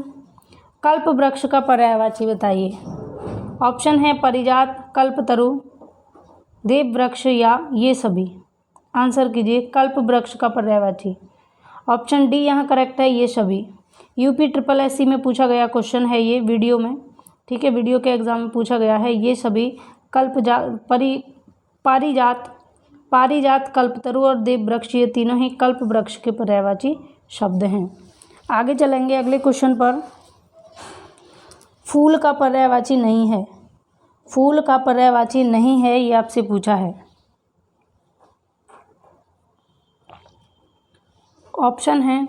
कल्प वृक्ष का पर्यायवाची बताइए। ऑप्शन है परिजात, कल्पतरु, देव वृक्ष या ये सभी। आंसर कीजिए कल्प वृक्ष का पर्यायवाची। ऑप्शन डी यहाँ करेक्ट है, ये सभी। यूपी SSSC में पूछा गया क्वेश्चन है ये वीडियो में, ठीक है, वीडियो के एग्जाम में पूछा गया है। ये सभी पारिजात, कल्पतरु और देववृक्ष, ये तीनों ही कल्प वृक्ष के पर्यायवाची शब्द हैं। आगे चलेंगे अगले क्वेश्चन पर। फूल का पर्यायवाची नहीं है, फूल का पर्यायवाची नहीं है, ये आपसे पूछा है। ऑप्शन है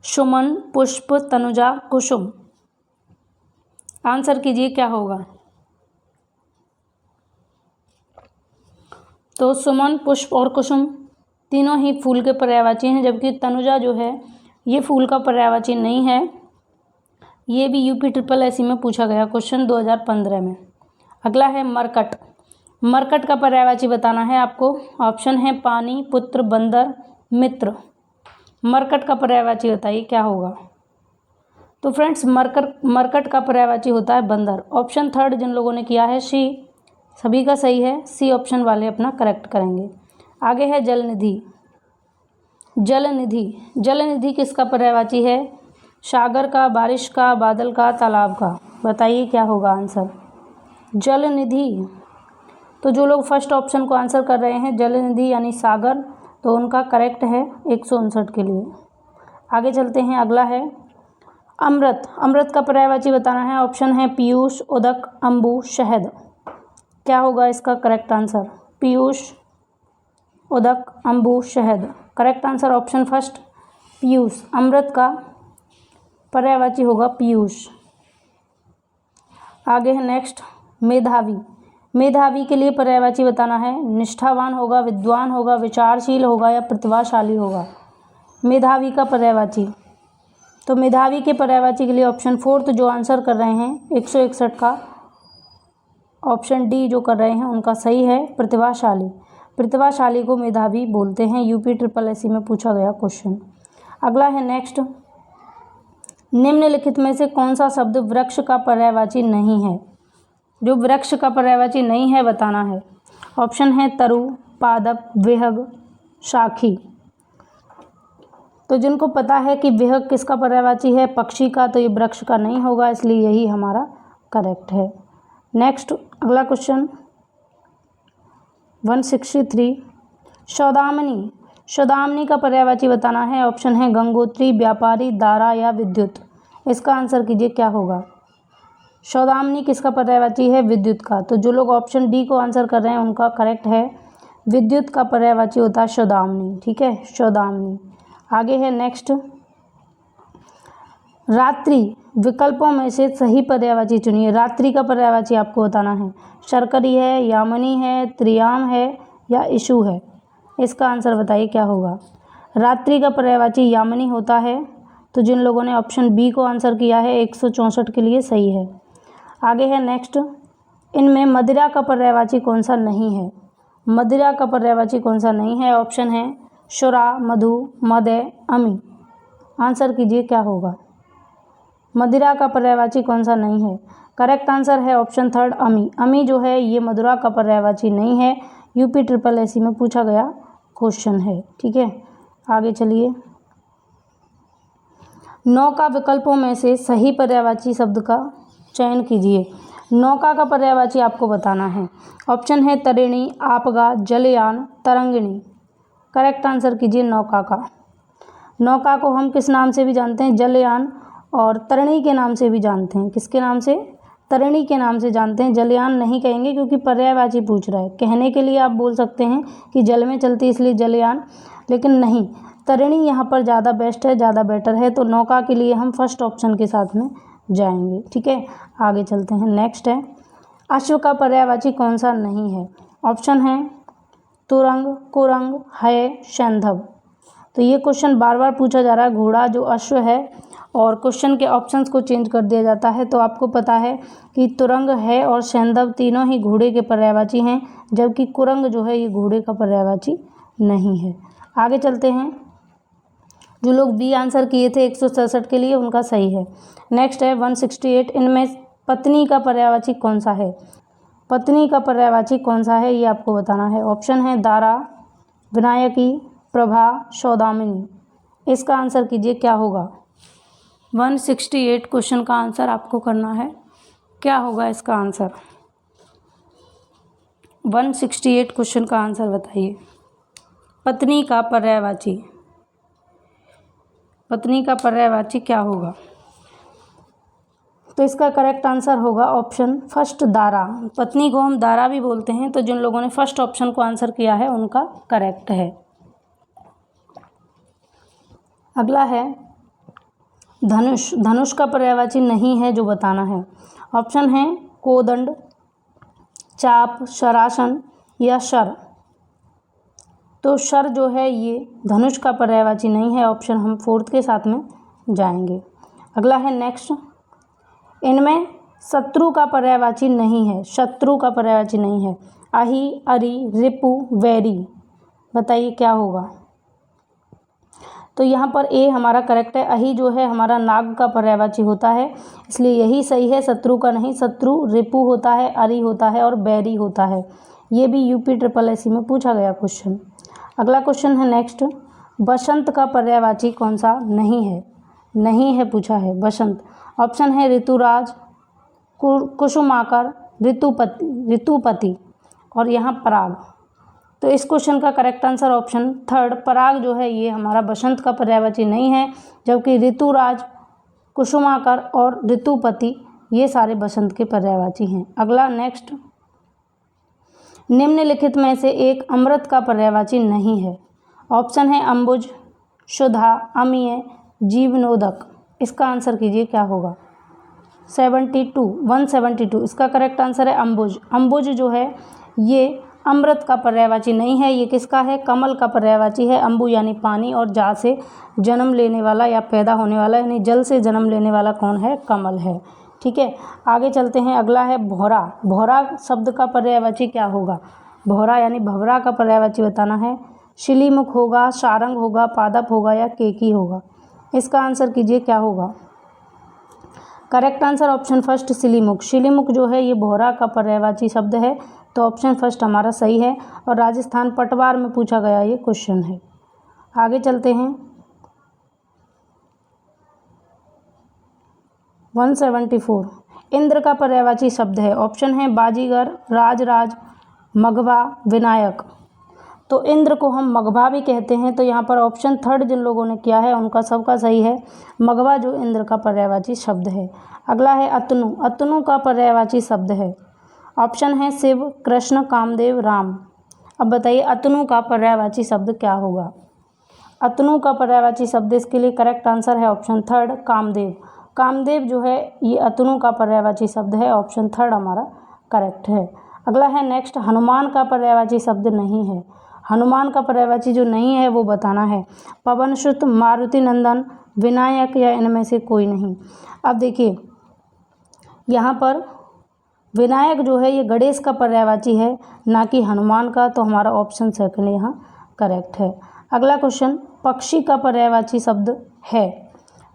सुमन, पुष्प, तनुजा, कुसुम। आंसर कीजिए क्या होगा। तो सुमन, पुष्प और कुसुम तीनों ही फूल के पर्यायवाची हैं, जबकि तनुजा जो है ये फूल का पर्यायवाची नहीं है। ये भी UPSSC में पूछा गया क्वेश्चन 2015 में। अगला है मरकट। मरकट का पर्यायवाची बताना है आपको। ऑप्शन है पानी, पुत्र, बंदर, मित्र। मरकट का पर्यायवाची बताइए क्या होगा। तो फ्रेंड्स मरकट का पर्यायवाची होता है बंदर। ऑप्शन थर्ड जिन लोगों ने किया है सी, सभी का सही है। सी ऑप्शन वाले अपना करेक्ट करेंगे। आगे है जलनिधि। जलनिधि किसका पर्यायवाची है। सागर का, बारिश का, बादल का, तालाब का। बताइए क्या होगा आंसर। जलनिधि। तो जो लोग फर्स्ट ऑप्शन को आंसर कर रहे हैं जलनिधि यानी सागर, तो उनका करेक्ट है 159 के लिए। आगे चलते हैं। अगला है अमृत। अमृत का पर्यायवाची बताना है। ऑप्शन है पीयूष, उदक, अम्बु, शहद। क्या होगा इसका करेक्ट आंसर। पीयूष, उदक, अम्बु, शहद। करेक्ट आंसर ऑप्शन फर्स्ट पीयूष। अमृत का पर्यायवाची होगा पीयूष। आगे है नेक्स्ट मेधावी। मेधावी के लिए पर्यायवाची बताना है। निष्ठावान होगा, विद्वान होगा, विचारशील होगा या प्रतिभाशाली होगा। मेधावी का पर्यायवाची। तो मेधावी के पर्यायवाची के लिए ऑप्शन फोर्थ जो आंसर कर रहे हैं 161 का, ऑप्शन डी जो कर रहे हैं उनका सही है प्रतिभाशाली। प्रतिभाशाली को मेधावी बोलते हैं। UPSSC में पूछा गया क्वेश्चन। अगला है नेक्स्ट, निम्नलिखित में से कौन सा शब्द वृक्ष का पर्यायवाची नहीं है। जो वृक्ष का पर्यायवाची नहीं है बताना है। ऑप्शन है तरु, पादप, विहग, शाखी। तो जिनको पता है कि विहग किसका पर्यायवाची है, पक्षी का, तो ये वृक्ष का नहीं होगा, इसलिए यही हमारा करेक्ट है। नेक्स्ट अगला क्वेश्चन 163 सौदामिनी। सौदामिनी का पर्यायवाची बताना है। ऑप्शन है गंगोत्री, व्यापारी, दारा या विद्युत। इसका आंसर कीजिए क्या होगा। सौदामिनी किसका पर्यायवाची है, विद्युत का। तो जो लोग ऑप्शन डी को आंसर कर रहे हैं उनका करेक्ट है। विद्युत का पर्यायवाची होता है सौदामिनी। ठीक है, सौदामिनी। आगे है नेक्स्ट रात्रि। विकल्पों में से सही पर्यायवाची चुनिए। रात्रि का पर्यायवाची आपको बताना है। शर्करी है, यामिनी है, त्रियाम है या इशू है। इसका आंसर बताइए क्या होगा। रात्रि का पर्यायवाची यामिनी होता है। तो जिन लोगों ने ऑप्शन बी को आंसर किया है 164 के लिए सही है। आगे है नेक्स्ट, इनमें मदिरा का पर्यायवाची कौन सा नहीं है। मदिरा का पर्यायवाची कौन सा नहीं है। ऑप्शन है शुरा, मधु, मदय, अमी। आंसर कीजिए क्या होगा। मदिरा का पर्यायवाची कौन सा नहीं है। करेक्ट आंसर है ऑप्शन थर्ड अमी। अमी जो है ये मदिरा का पर्यायवाची नहीं है। UPSSC में पूछा गया क्वेश्चन है। ठीक है, आगे चलिए। नौका विकल्पों में से सही पर्यायवाची शब्द का चयन कीजिए। नौका का पर्यायवाची आपको बताना है। ऑप्शन है तरिणी, आपगा, जलयान, तरंगिणी। करेक्ट आंसर कीजिए नौका का। नौका को हम किस नाम से भी जानते हैं, जलयान, और तरिणी के नाम से भी जानते हैं। किसके नाम से, तरिणी के नाम से जानते हैं। जलयान नहीं कहेंगे क्योंकि पर्यायवाची पूछ रहा है। कहने के लिए आप बोल सकते हैं कि जल में चलती इसलिए जलयान, लेकिन नहीं, तरिणी यहाँ पर ज़्यादा बेस्ट है, ज़्यादा बेटर है। तो नौका के लिए हम फर्स्ट ऑप्शन के साथ में जाएंगे। ठीक है, आगे चलते हैं। नेक्स्ट है अश्व का पर्यायवाची कौन सा नहीं है। ऑप्शन है तुरंग, कुरंग, है, सैंधव। तो ये क्वेश्चन बार बार पूछा जा रहा है। घोड़ा जो अश्व है और क्वेश्चन के ऑप्शंस को चेंज कर दिया जाता है। तो आपको पता है कि तुरंग, है और सैंधव तीनों ही घोड़े के पर्यायवाची हैं, जबकि कुरंग जो है ये घोड़े का पर्यायवाची नहीं है। आगे चलते हैं। जो लोग बी आंसर किए थे 167 के लिए उनका सही है। नेक्स्ट है 168 इनमें पत्नी का पर्यायवाची कौन सा है। पत्नी का पर्यायवाची कौन सा है ये आपको बताना है। ऑप्शन है दारा, विनायकी, प्रभा, सौदामिनी। इसका आंसर कीजिए क्या होगा। 168 क्वेश्चन का आंसर आपको करना है। क्या होगा इसका आंसर? 168 क्वेश्चन का आंसर बताइए। पत्नी का पर्यायवाची, पत्नी का पर्यायवाची क्या होगा? तो इसका करेक्ट आंसर होगा ऑप्शन फर्स्ट, दारा। पत्नी को हम दारा भी बोलते हैं, तो जिन लोगों ने फर्स्ट ऑप्शन को आंसर किया है उनका करेक्ट है। अगला है धनुष। धनुष का पर्यायवाची नहीं है जो बताना है। ऑप्शन है कोदंड, चाप, शरासन या शर। तो शर जो है ये धनुष का पर्यायवाची नहीं है। ऑप्शन हम फोर्थ के साथ में जाएंगे। अगला है नेक्स्ट, इनमें शत्रु का पर्यायवाची नहीं है। शत्रु का पर्यायवाची नहीं है। अहि, अरि, रिपु, वैरी। बताइए क्या होगा? तो यहाँ पर ए हमारा करेक्ट है। अहि जो है हमारा नाग का पर्यायवाची होता है, इसलिए यही सही है, शत्रु का नहीं। शत्रु रिपु होता है, अरि होता है और बैरी होता है। ये भी UPSSC में पूछा गया क्वेश्चन। अगला क्वेश्चन है नेक्स्ट, बसंत का पर्यायवाची कौन सा नहीं है? नहीं है पूछा है बसंत। ऑप्शन है ऋतुराज, कुसुमाकर, ऋतुपति और यहाँ पराग। तो इस क्वेश्चन का करेक्ट आंसर ऑप्शन थर्ड, पराग जो है ये हमारा बसंत का पर्यायवाची नहीं है, जबकि ऋतुराज, कुसुमाकर और ऋतुपति ये सारे बसंत के पर्यायवाची हैं। अगला नेक्स्ट, निम्नलिखित में से एक अमृत का पर्यायवाची नहीं है। ऑप्शन है अंबुज, सुधा, अमीय, जीवनोदक। इसका आंसर कीजिए क्या होगा? 172 इसका करेक्ट आंसर है अंबुज। अंबुज जो है ये अमृत का पर्यायवाची नहीं है। ये किसका है? कमल का पर्यायवाची है। अंबु यानी पानी और जा से जन्म लेने वाला या पैदा होने वाला, यानी जल से जन्म लेने वाला कौन है? कमल है। ठीक है, आगे चलते हैं। अगला है भौरा। भौरा शब्द का पर्यायवाची क्या होगा? भौरा यानी भंवरा का पर्यायवाची बताना है। शिलीमुख होगा, सारंग होगा, पादप होगा या केकी होगा। इसका आंसर कीजिए क्या होगा? करेक्ट आंसर ऑप्शन फर्स्ट, शिलीमुख। शिलीमुख जो है ये भौरा का पर्यायवाची शब्द है, तो ऑप्शन फर्स्ट हमारा सही है और राजस्थान पटवार में पूछा गया ये क्वेश्चन है। आगे चलते हैं। 174 इंद्र का पर्यायवाची शब्द है। ऑप्शन है बाजीगर, राजराज, मघवा, विनायक। तो इंद्र को हम मघवा भी कहते हैं, तो यहाँ पर ऑप्शन थर्ड जिन लोगों ने किया है उनका सबका सही है। मघवा जो इंद्र का पर्यायवाची शब्द है। अगला है अतनु। अतनु का पर्यायवाची शब्द है। ऑप्शन है शिव, कृष्ण, कामदेव, राम। अब बताइए अतनु का पर्यायवाची शब्द क्या होगा? अतनु का पर्यायवाची शब्द, इसके लिए करेक्ट आंसर है ऑप्शन थर्ड, कामदेव। कामदेव जो है ये अतनु का पर्यायवाची शब्द है। ऑप्शन थर्ड हमारा करेक्ट है। अगला है नेक्स्ट, हनुमान का पर्यायवाची शब्द नहीं है। हनुमान का पर्यायवाची जो नहीं है वो बताना है। पवनसुत, मारुति नंदन, विनायक या इनमें से कोई नहीं। अब देखिए यहाँ पर विनायक जो है ये गणेश का पर्यायवाची है, ना कि हनुमान का, तो हमारा ऑप्शन सेकंड यहाँ करेक्ट है। अगला क्वेश्चन, पक्षी का पर्यायवाची शब्द है।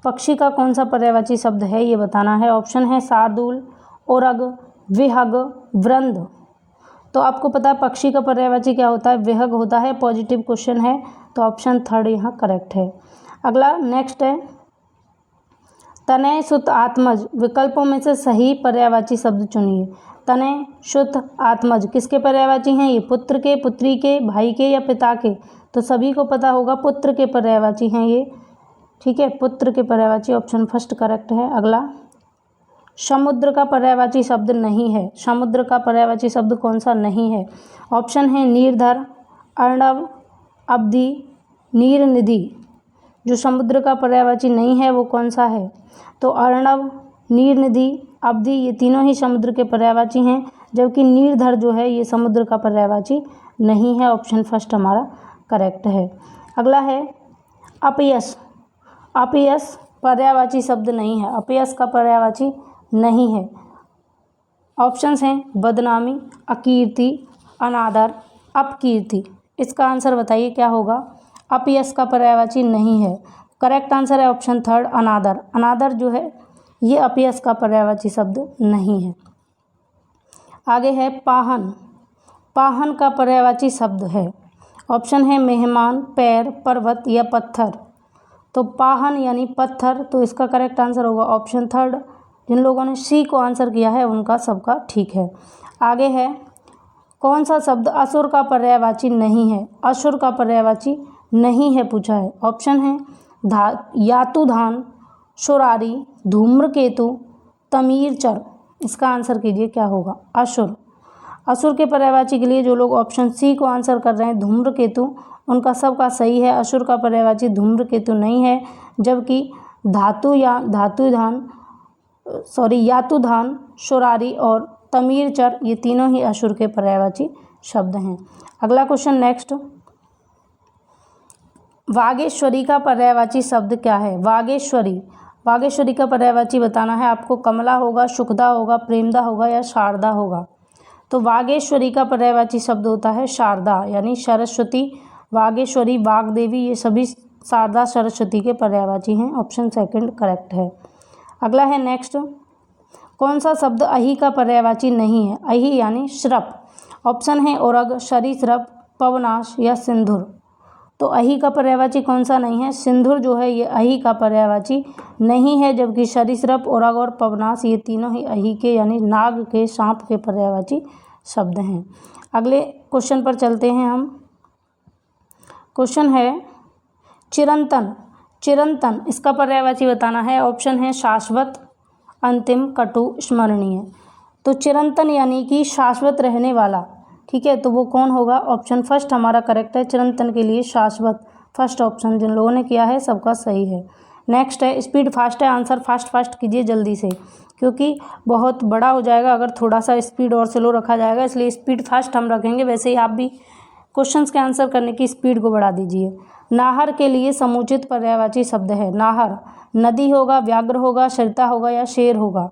पक्षी का कौन सा पर्यायवाची शब्द है ये बताना है। ऑप्शन है शार्दूल, ओरग, विहग, वृंद। तो आपको पता है पक्षी का पर्यायवाची क्या होता है? विहग होता है। पॉजिटिव क्वेश्चन है, तो ऑप्शन थर्ड यहाँ करेक्ट है। अगला नेक्स्ट है तनय, सुत, आत्मज। विकल्पों में से सही पर्यायवाची शब्द चुनिए। तनय, सुत, आत्मज किसके पर्यायवाची हैं? ये पुत्र के, पुत्री के, भाई के या पिता के। तो सभी को पता होगा पुत्र के पर्यायवाची हैं ये। ठीक है, पुत्र के पर्यायवाची ऑप्शन फर्स्ट करेक्ट है। अगला, समुद्र का पर्यायवाची शब्द नहीं है। समुद्र का पर्यायवाची शब्द कौन सा नहीं है? ऑप्शन है नीरधर, अर्णव, अवधि, नीरनिधि। जो समुद्र का पर्यायवाची नहीं है वो कौन सा है? तो अर्णव, नीरनिधि, अवधि ये तीनों ही समुद्र के पर्यायवाची हैं, जबकि नीरधर जो है ये समुद्र का पर्यायवाची नहीं है। ऑप्शन फर्स्ट हमारा करेक्ट है। अगला है अपयश। अपयश पर्यायवाची शब्द नहीं है। अपयश का पर्यायवाची नहीं है। ऑप्शंस हैं बदनामी, अकीर्ति, अनादर, अपकीर्ति। इसका आंसर बताइए क्या होगा? अपयश का पर्यायवाची नहीं है। करेक्ट आंसर है ऑप्शन थर्ड, अनादर। अनादर जो है ये अपयश का पर्यायवाची शब्द नहीं है। आगे है पाहन। पाहन का पर्यायवाची शब्द है। ऑप्शन है मेहमान, पैर, पर्वत या पत्थर। तो पाहन यानी पत्थर, तो इसका करेक्ट आंसर होगा ऑप्शन थर्ड, जिन लोगों ने सी को आंसर किया है उनका सबका ठीक है। आगे है, कौन सा शब्द असुर का पर्यायवाची नहीं है? असुर का पर्यायवाची नहीं है पूछा है। ऑप्शन है यातुधान, शुरारी, धूम्रकेतु, तमीरचर। इसका आंसर कीजिए क्या होगा? असुर। असुर के पर्यायवाची के लिए जो लोग ऑप्शन सी को आंसर कर रहे हैं धूम्रकेतु, उनका सबका सही है। असुर का पर्यायवाची धूम्रकेतु नहीं है, जबकि यातुधान, शुरारी और तमीरचर ये तीनों ही असुर के पर्यायवाची शब्द हैं। अगला क्वेश्चन नेक्स्ट, वागेश्वरी का पर्यायवाची शब्द क्या है? वागेश्वरी का पर्यायवाची बताना है आपको। कमला होगा, शुकदा होगा, प्रेमदा होगा या शारदा होगा? तो वागेश्वरी का पर्यायवाची शब्द होता है शारदा, यानी सरस्वती, वागेश्वरी, वाग्देवी, ये सभी शारदा सरस्वती के पर्यायवाची हैं। ऑप्शन सेकंड करेक्ट है। अगला है नेक्स्ट, कौन सा शब्द अहि का पर्यायवाची नहीं है? अहि यानी श्रप। ऑप्शन है ओरग, सरीसृप, पवनाश या सिंधुर। तो अहि का पर्यायवाची कौन सा नहीं है? सिंधुर जो है ये अहि का पर्यायवाची नहीं है, जबकि सरीसृप, ओरग और पवनाश ये तीनों ही अहि के यानी नाग के, सांप के पर्यायवाची शब्द हैं। अगले क्वेश्चन पर चलते हैं हम। क्वेश्चन है चिरंतन, इसका पर्यायवाची बताना है। ऑप्शन है शाश्वत, अंतिम, कटु, स्मरणीय। तो चिरंतन यानी कि शाश्वत रहने वाला, ठीक है, तो वो कौन होगा? ऑप्शन फर्स्ट हमारा करेक्ट है। चिरंतन के लिए शाश्वत, फर्स्ट ऑप्शन जिन लोगों ने किया है सबका सही है। नेक्स्ट है स्पीड फास्ट है। आंसर फास्ट कीजिए जल्दी से, क्योंकि बहुत बड़ा हो जाएगा अगर थोड़ा सा स्पीड और स्लो रखा जाएगा, इसलिए स्पीड फास्ट हम रखेंगे। वैसे ही आप भी क्वेश्चंस के आंसर करने की स्पीड को बढ़ा दीजिए। नाहर के लिए समुचित पर्यायवाची शब्द है। नाहर नदी होगा, व्याघ्र होगा, सरिता होगा या शेर होगा?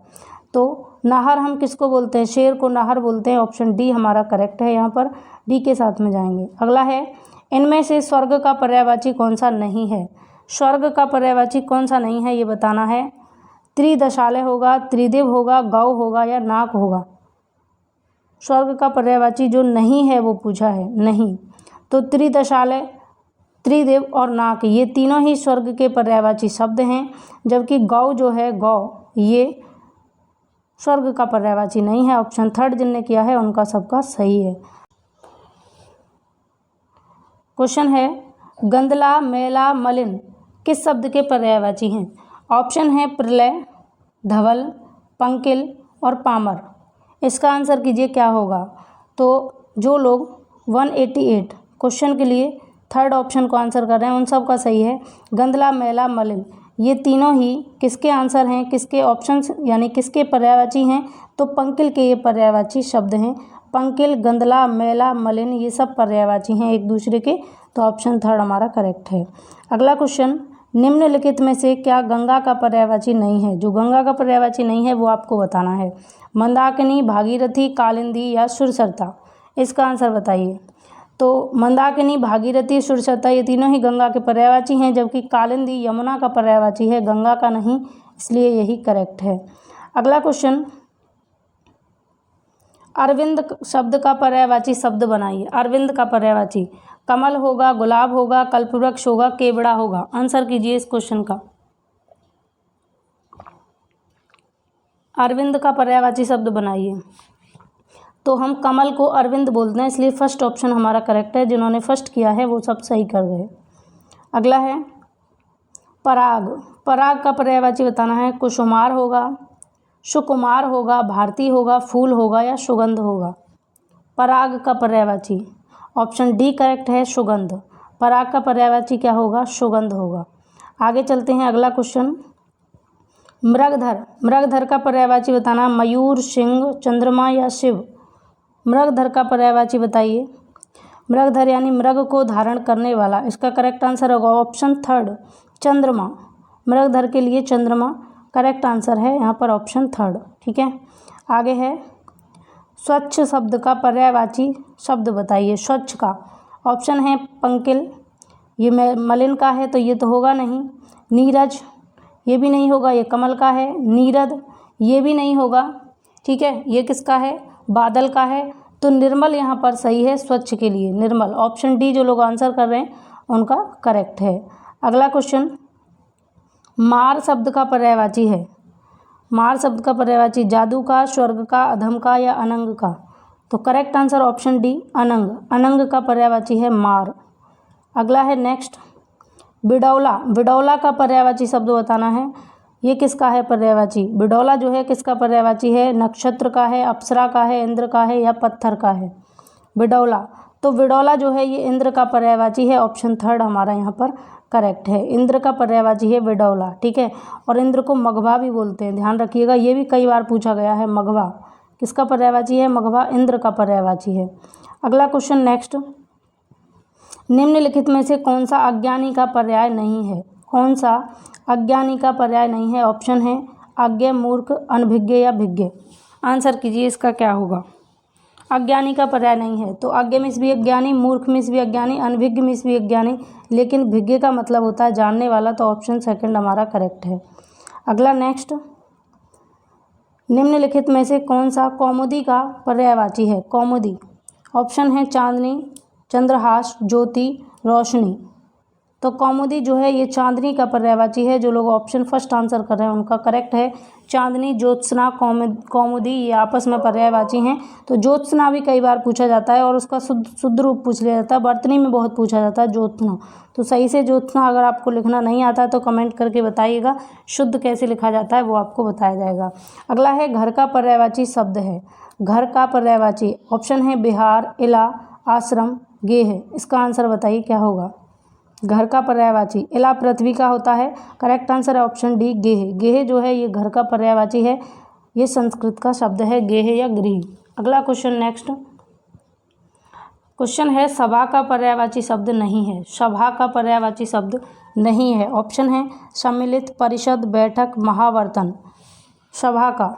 तो नाहर हम किसको बोलते हैं? शेर को नाहर बोलते हैं। ऑप्शन डी हमारा करेक्ट है, यहाँ पर डी के साथ में जाएंगे। अगला है, इनमें से स्वर्ग का पर्यायवाची कौन सा नहीं है? स्वर्ग का पर्यायवाची कौन सा नहीं है ये बताना है। त्रिदशालय होगा, त्रिदेव होगा, गौ होगा या नाक होगा? स्वर्ग का पर्यायवाची जो नहीं है वो पूछा है, नहीं। तो त्रिदशालय, त्रिदेव और नाक ये तीनों ही स्वर्ग के पर्यायवाची शब्द हैं, जबकि गौ जो है, गौ, ये स्वर्ग का पर्यायवाची नहीं है। ऑप्शन थर्ड जिनने किया है उनका सबका सही है। क्वेश्चन है, गंदला, मैला, मलिन किस शब्द के पर्यायवाची हैं? ऑप्शन है प्रलय, धवल, पंकिल और पामर। इसका आंसर कीजिए क्या होगा? तो जो लोग 188 क्वेश्चन के लिए थर्ड ऑप्शन को आंसर कर रहे हैं उन सब का सही है। गंदला, मैला, मलिन ये तीनों ही किसके आंसर हैं, किसके ऑप्शंस यानी किसके पर्यायवाची हैं? तो पंकिल के ये पर्यायवाची शब्द हैं। पंकिल, गंदला, मैला, मलिन ये सब पर्यायवाची हैं एक दूसरे के। तो ऑप्शन थर्ड हमारा करेक्ट है। अगला क्वेश्चन, निम्नलिखित में से क्या गंगा का पर्यायवाची नहीं है? जो गंगा का पर्यायवाची नहीं है वो आपको बताना है। मंदाकिनी, भागीरथी, कालिंदी या सुरसरता? इसका आंसर बताइए। तो मंदाकिनी, भागीरथी, सुरसरता ये तीनों ही गंगा के पर्यायवाची हैं, जबकि कालिंदी यमुना का पर्यायवाची है, गंगा का नहीं, इसलिए यही करेक्ट है। अगला क्वेश्चन, अरविंद शब्द का पर्यायवाची शब्द बनाइए। अरविंद का पर्यायवाची कमल होगा, गुलाब होगा, कल्पवृक्ष होगा, केवड़ा होगा? आंसर कीजिए इस क्वेश्चन का। अरविंद का पर्यायवाची शब्द बनाइए। तो हम कमल को अरविंद बोलते हैं, इसलिए फर्स्ट ऑप्शन हमारा करेक्ट है। जिन्होंने फर्स्ट किया है वो सब सही कर गए। अगला है पराग। पराग का पर्यायवाची बताना है। कुसुमार होगा, सुकुमार होगा, भारती होगा, फूल होगा या सुगंध होगा? पराग का पर्यायवाची ऑप्शन डी करेक्ट है, सुगंध। पराग का पर्यायवाची क्या होगा? सुगंध होगा। आगे चलते हैं। अगला क्वेश्चन, मृगधर का पर्यायवाची बताना। मयूर, सिंह, चंद्रमा या शिव? मृगधर का पर्यायवाची बताइए। मृगधर यानी मृग को धारण करने वाला। इसका करेक्ट आंसर होगा ऑप्शन थर्ड, चंद्रमा। मृगधर के लिए चंद्रमा करेक्ट आंसर है यहाँ पर, ऑप्शन थर्ड। ठीक है, आगे है स्वच्छ शब्द का पर्यायवाची शब्द बताइए। स्वच्छ का ऑप्शन है पंकिल, ये मलिन का है तो ये तो होगा नहीं। नीरज ये भी नहीं होगा, ये कमल का है। नीरद ये भी नहीं होगा, ठीक है, ये किसका है? बादल का है। तो निर्मल यहाँ पर सही है स्वच्छ के लिए, निर्मल। ऑप्शन डी जो लोग आंसर कर रहे हैं उनका करेक्ट है। अगला क्वेश्चन, मार शब्द का पर्यायवाची है। मार शब्द का पर्यायवाची जादू का, स्वर्ग का, अधम का या अनंग का। तो करेक्ट आंसर ऑप्शन डी अनंग। अनंग का पर्यायवाची है मार। अगला है नेक्स्ट बिडौला। बिडौला का पर्यायवाची शब्द बताना है। ये किसका है पर्यायवाची? बिडौला जो है किसका पर्यायवाची है? नक्षत्र का है, अप्सरा का है, इंद्र का है या पत्थर का है? बिडौला। तो बिडौला जो है ये इंद्र का पर्यायवाची है। ऑप्शन थर्ड हमारा यहाँ पर करेक्ट है। इंद्र का पर्यायवाची है बिडौला, ठीक है। और इंद्र को मघवा भी बोलते हैं, ध्यान रखिएगा, ये भी कई बार पूछा गया है। मघवा किसका पर्यायवाची है? मघवा इंद्र का पर्यायवाची है। अगला क्वेश्चन नेक्स्ट, निम्नलिखित में से कौन सा अज्ञानी का पर्याय नहीं है? कौन सा अज्ञानी का पर्याय नहीं है? ऑप्शन है अज्ञ, मूर्ख, अनभिज्ञ या भिज्ञ। आंसर कीजिए इसका क्या होगा? अज्ञानी का पर्याय नहीं है तो अज्ञ मीन्स भी अज्ञानी, मूर्ख मीन्स भी अज्ञानी, अनभिज्ञ मीन्स भी अज्ञानी, लेकिन भिज्ञ का मतलब होता है जानने वाला। तो ऑप्शन सेकंड हमारा करेक्ट है। अगला नेक्स्ट, निम्नलिखित में से कौन सा कौमुदी का पर्यायवाची है? कौमुदी। ऑप्शन है चांदनी, चंद्रहास, ज्योति, रोशनी। तो कौमुदी जो है ये चांदनी का पर्यायवाची है। जो लोग ऑप्शन फर्स्ट आंसर कर रहे हैं उनका करेक्ट है। चांदनी, ज्योत्सना, कौमुदी ये आपस में पर्यायवाची हैं। तो ज्योत्सना भी कई बार पूछा जाता है और उसका शुद्ध रूप पूछ लिया जाता है। वर्तनी में बहुत पूछा जाता है ज्योत्सना। तो सही से ज्योत्सना अगर आपको लिखना नहीं आता है तो कमेंट करके बताइएगा, शुद्ध कैसे लिखा जाता है वो आपको बताया जाएगा। अगला है घर का पर्यायवाची शब्द है। घर का पर्यायवाची ऑप्शन है बिहार, इला, आश्रम, गेह। इसका आंसर बताइए क्या होगा? घर का पर्यायवाची इला पृथ्वी का होता है। करेक्ट आंसर है ऑप्शन डी गेह। गेह जो है ये घर का पर्यायवाची है। ये संस्कृत का शब्द है गेह या गृह। अगला क्वेश्चन नेक्स्ट क्वेश्चन है सभा का पर्यायवाची शब्द नहीं है। सभा का पर्यायवाची शब्द नहीं है। ऑप्शन है सम्मिलित, परिषद, बैठक, महावर्तन। सभा का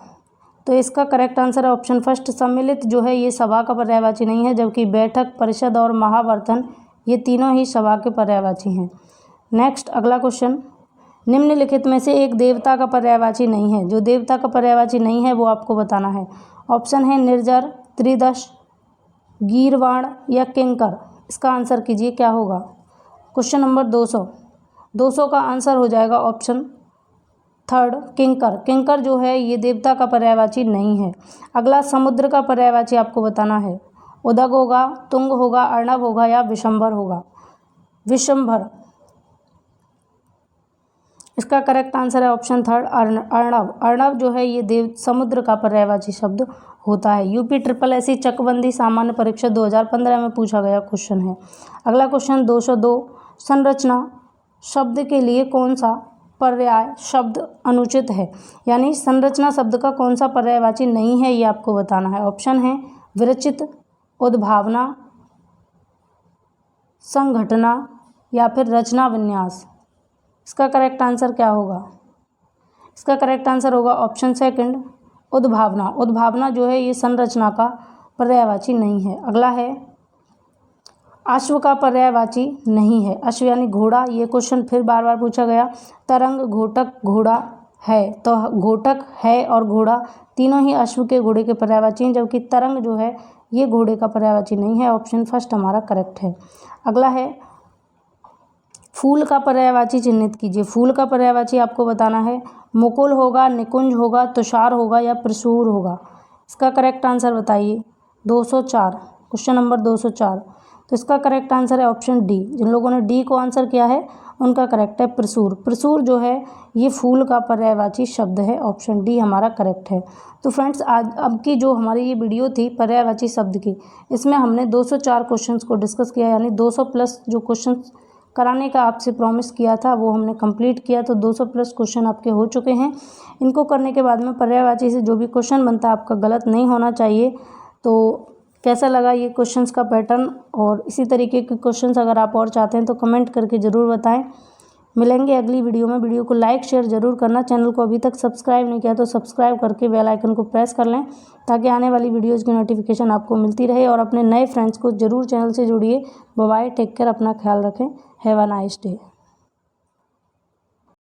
तो इसका करेक्ट आंसर है ऑप्शन फर्स्ट सम्मिलित जो है ये सभा का पर्यायवाची नहीं है, जबकि बैठक, परिषद और महावर्तन ये तीनों ही सभा के पर्यायवाची हैं। नेक्स्ट अगला क्वेश्चन, निम्नलिखित में से एक देवता का पर्यायवाची नहीं है। जो देवता का पर्यायवाची नहीं है वो आपको बताना है। ऑप्शन है निर्जर, त्रिदश, गीरवाण या किंकर। इसका आंसर कीजिए क्या होगा? क्वेश्चन नंबर 200 का आंसर हो जाएगा ऑप्शन थर्ड किंकर। किंकर जो है ये देवता का पर्यायवाची नहीं है। अगला समुद्र का पर्यायवाची आपको बताना है। उदग होगा, तुंग होगा, अर्णव होगा या विशंभर होगा? विशंभर। इसका करेक्ट आंसर है ऑप्शन थर्ड अर्णव। अर्णव जो है ये समुद्र का पर्यायवाची शब्द होता है। यूपी SSSC चकबंदी सामान्य परीक्षा 2015 में पूछा गया क्वेश्चन है। अगला क्वेश्चन 202, संरचना शब्द के लिए कौन सा पर्याय शब्द अनुचित है? यानी संरचना शब्द का कौन सा पर्यायवाची नहीं है ये आपको बताना है। ऑप्शन है विरचित, उद्भावना, संघटना या फिर रचना विन्यास। इसका करेक्ट आंसर क्या होगा? इसका करेक्ट आंसर होगा ऑप्शन सेकंड उद्भावना। उद्भावना जो है ये संरचना का पर्यायवाची नहीं है। अगला है अश्व का पर्यायवाची नहीं है। अश्व यानी घोड़ा। ये क्वेश्चन फिर बार बार पूछा गया। तरंग, घोटक, घोड़ा है। तो घोटक है और घोड़ा तीनों ही अश्व के घोड़े के पर्यायवाची हैं, जबकि तरंग जो है ये घोड़े का पर्यायवाची नहीं है। ऑप्शन फर्स्ट हमारा करेक्ट है। अगला है फूल का पर्यायवाची चिन्हित कीजिए। फूल का पर्यायवाची आपको बताना है। मुकुल होगा, निकुंज होगा, तुषार होगा या प्रसूर होगा? इसका करेक्ट आंसर बताइए। 204 क्वेश्चन नंबर 204। तो इसका करेक्ट आंसर है ऑप्शन डी। जिन लोगों ने डी को आंसर किया है उनका करेक्ट है प्रसूर। प्रसूर जो है ये फूल का पर्यायवाची शब्द है। ऑप्शन डी हमारा करेक्ट है। तो फ्रेंड्स आज अब की जो हमारी ये वीडियो थी पर्यायवाची शब्द की, इसमें हमने 204 क्वेश्चंस को डिस्कस किया, यानी 200 प्लस जो क्वेश्चंस कराने का आपसे प्रॉमिस किया था वो हमने कंप्लीट किया। तो 200 प्लस क्वेश्चन आपके हो चुके हैं। इनको करने के बाद में पर्यायवाची से जो भी क्वेश्चन बनता है आपका गलत नहीं होना चाहिए। तो कैसा लगा ये क्वेश्चंस का पैटर्न, और इसी तरीके के क्वेश्चंस अगर आप और चाहते हैं तो कमेंट करके ज़रूर बताएं। मिलेंगे अगली वीडियो में। वीडियो को लाइक शेयर ज़रूर करना। चैनल को अभी तक सब्सक्राइब नहीं किया तो सब्सक्राइब करके बेल आइकन को प्रेस कर लें, ताकि आने वाली वीडियोज़ की नोटिफिकेशन आपको मिलती रहे। और अपने नए फ्रेंड्स को ज़रूर चैनल से जुड़िए। बाय, टेक केयर, अपना ख्याल रखें। Have a nice day.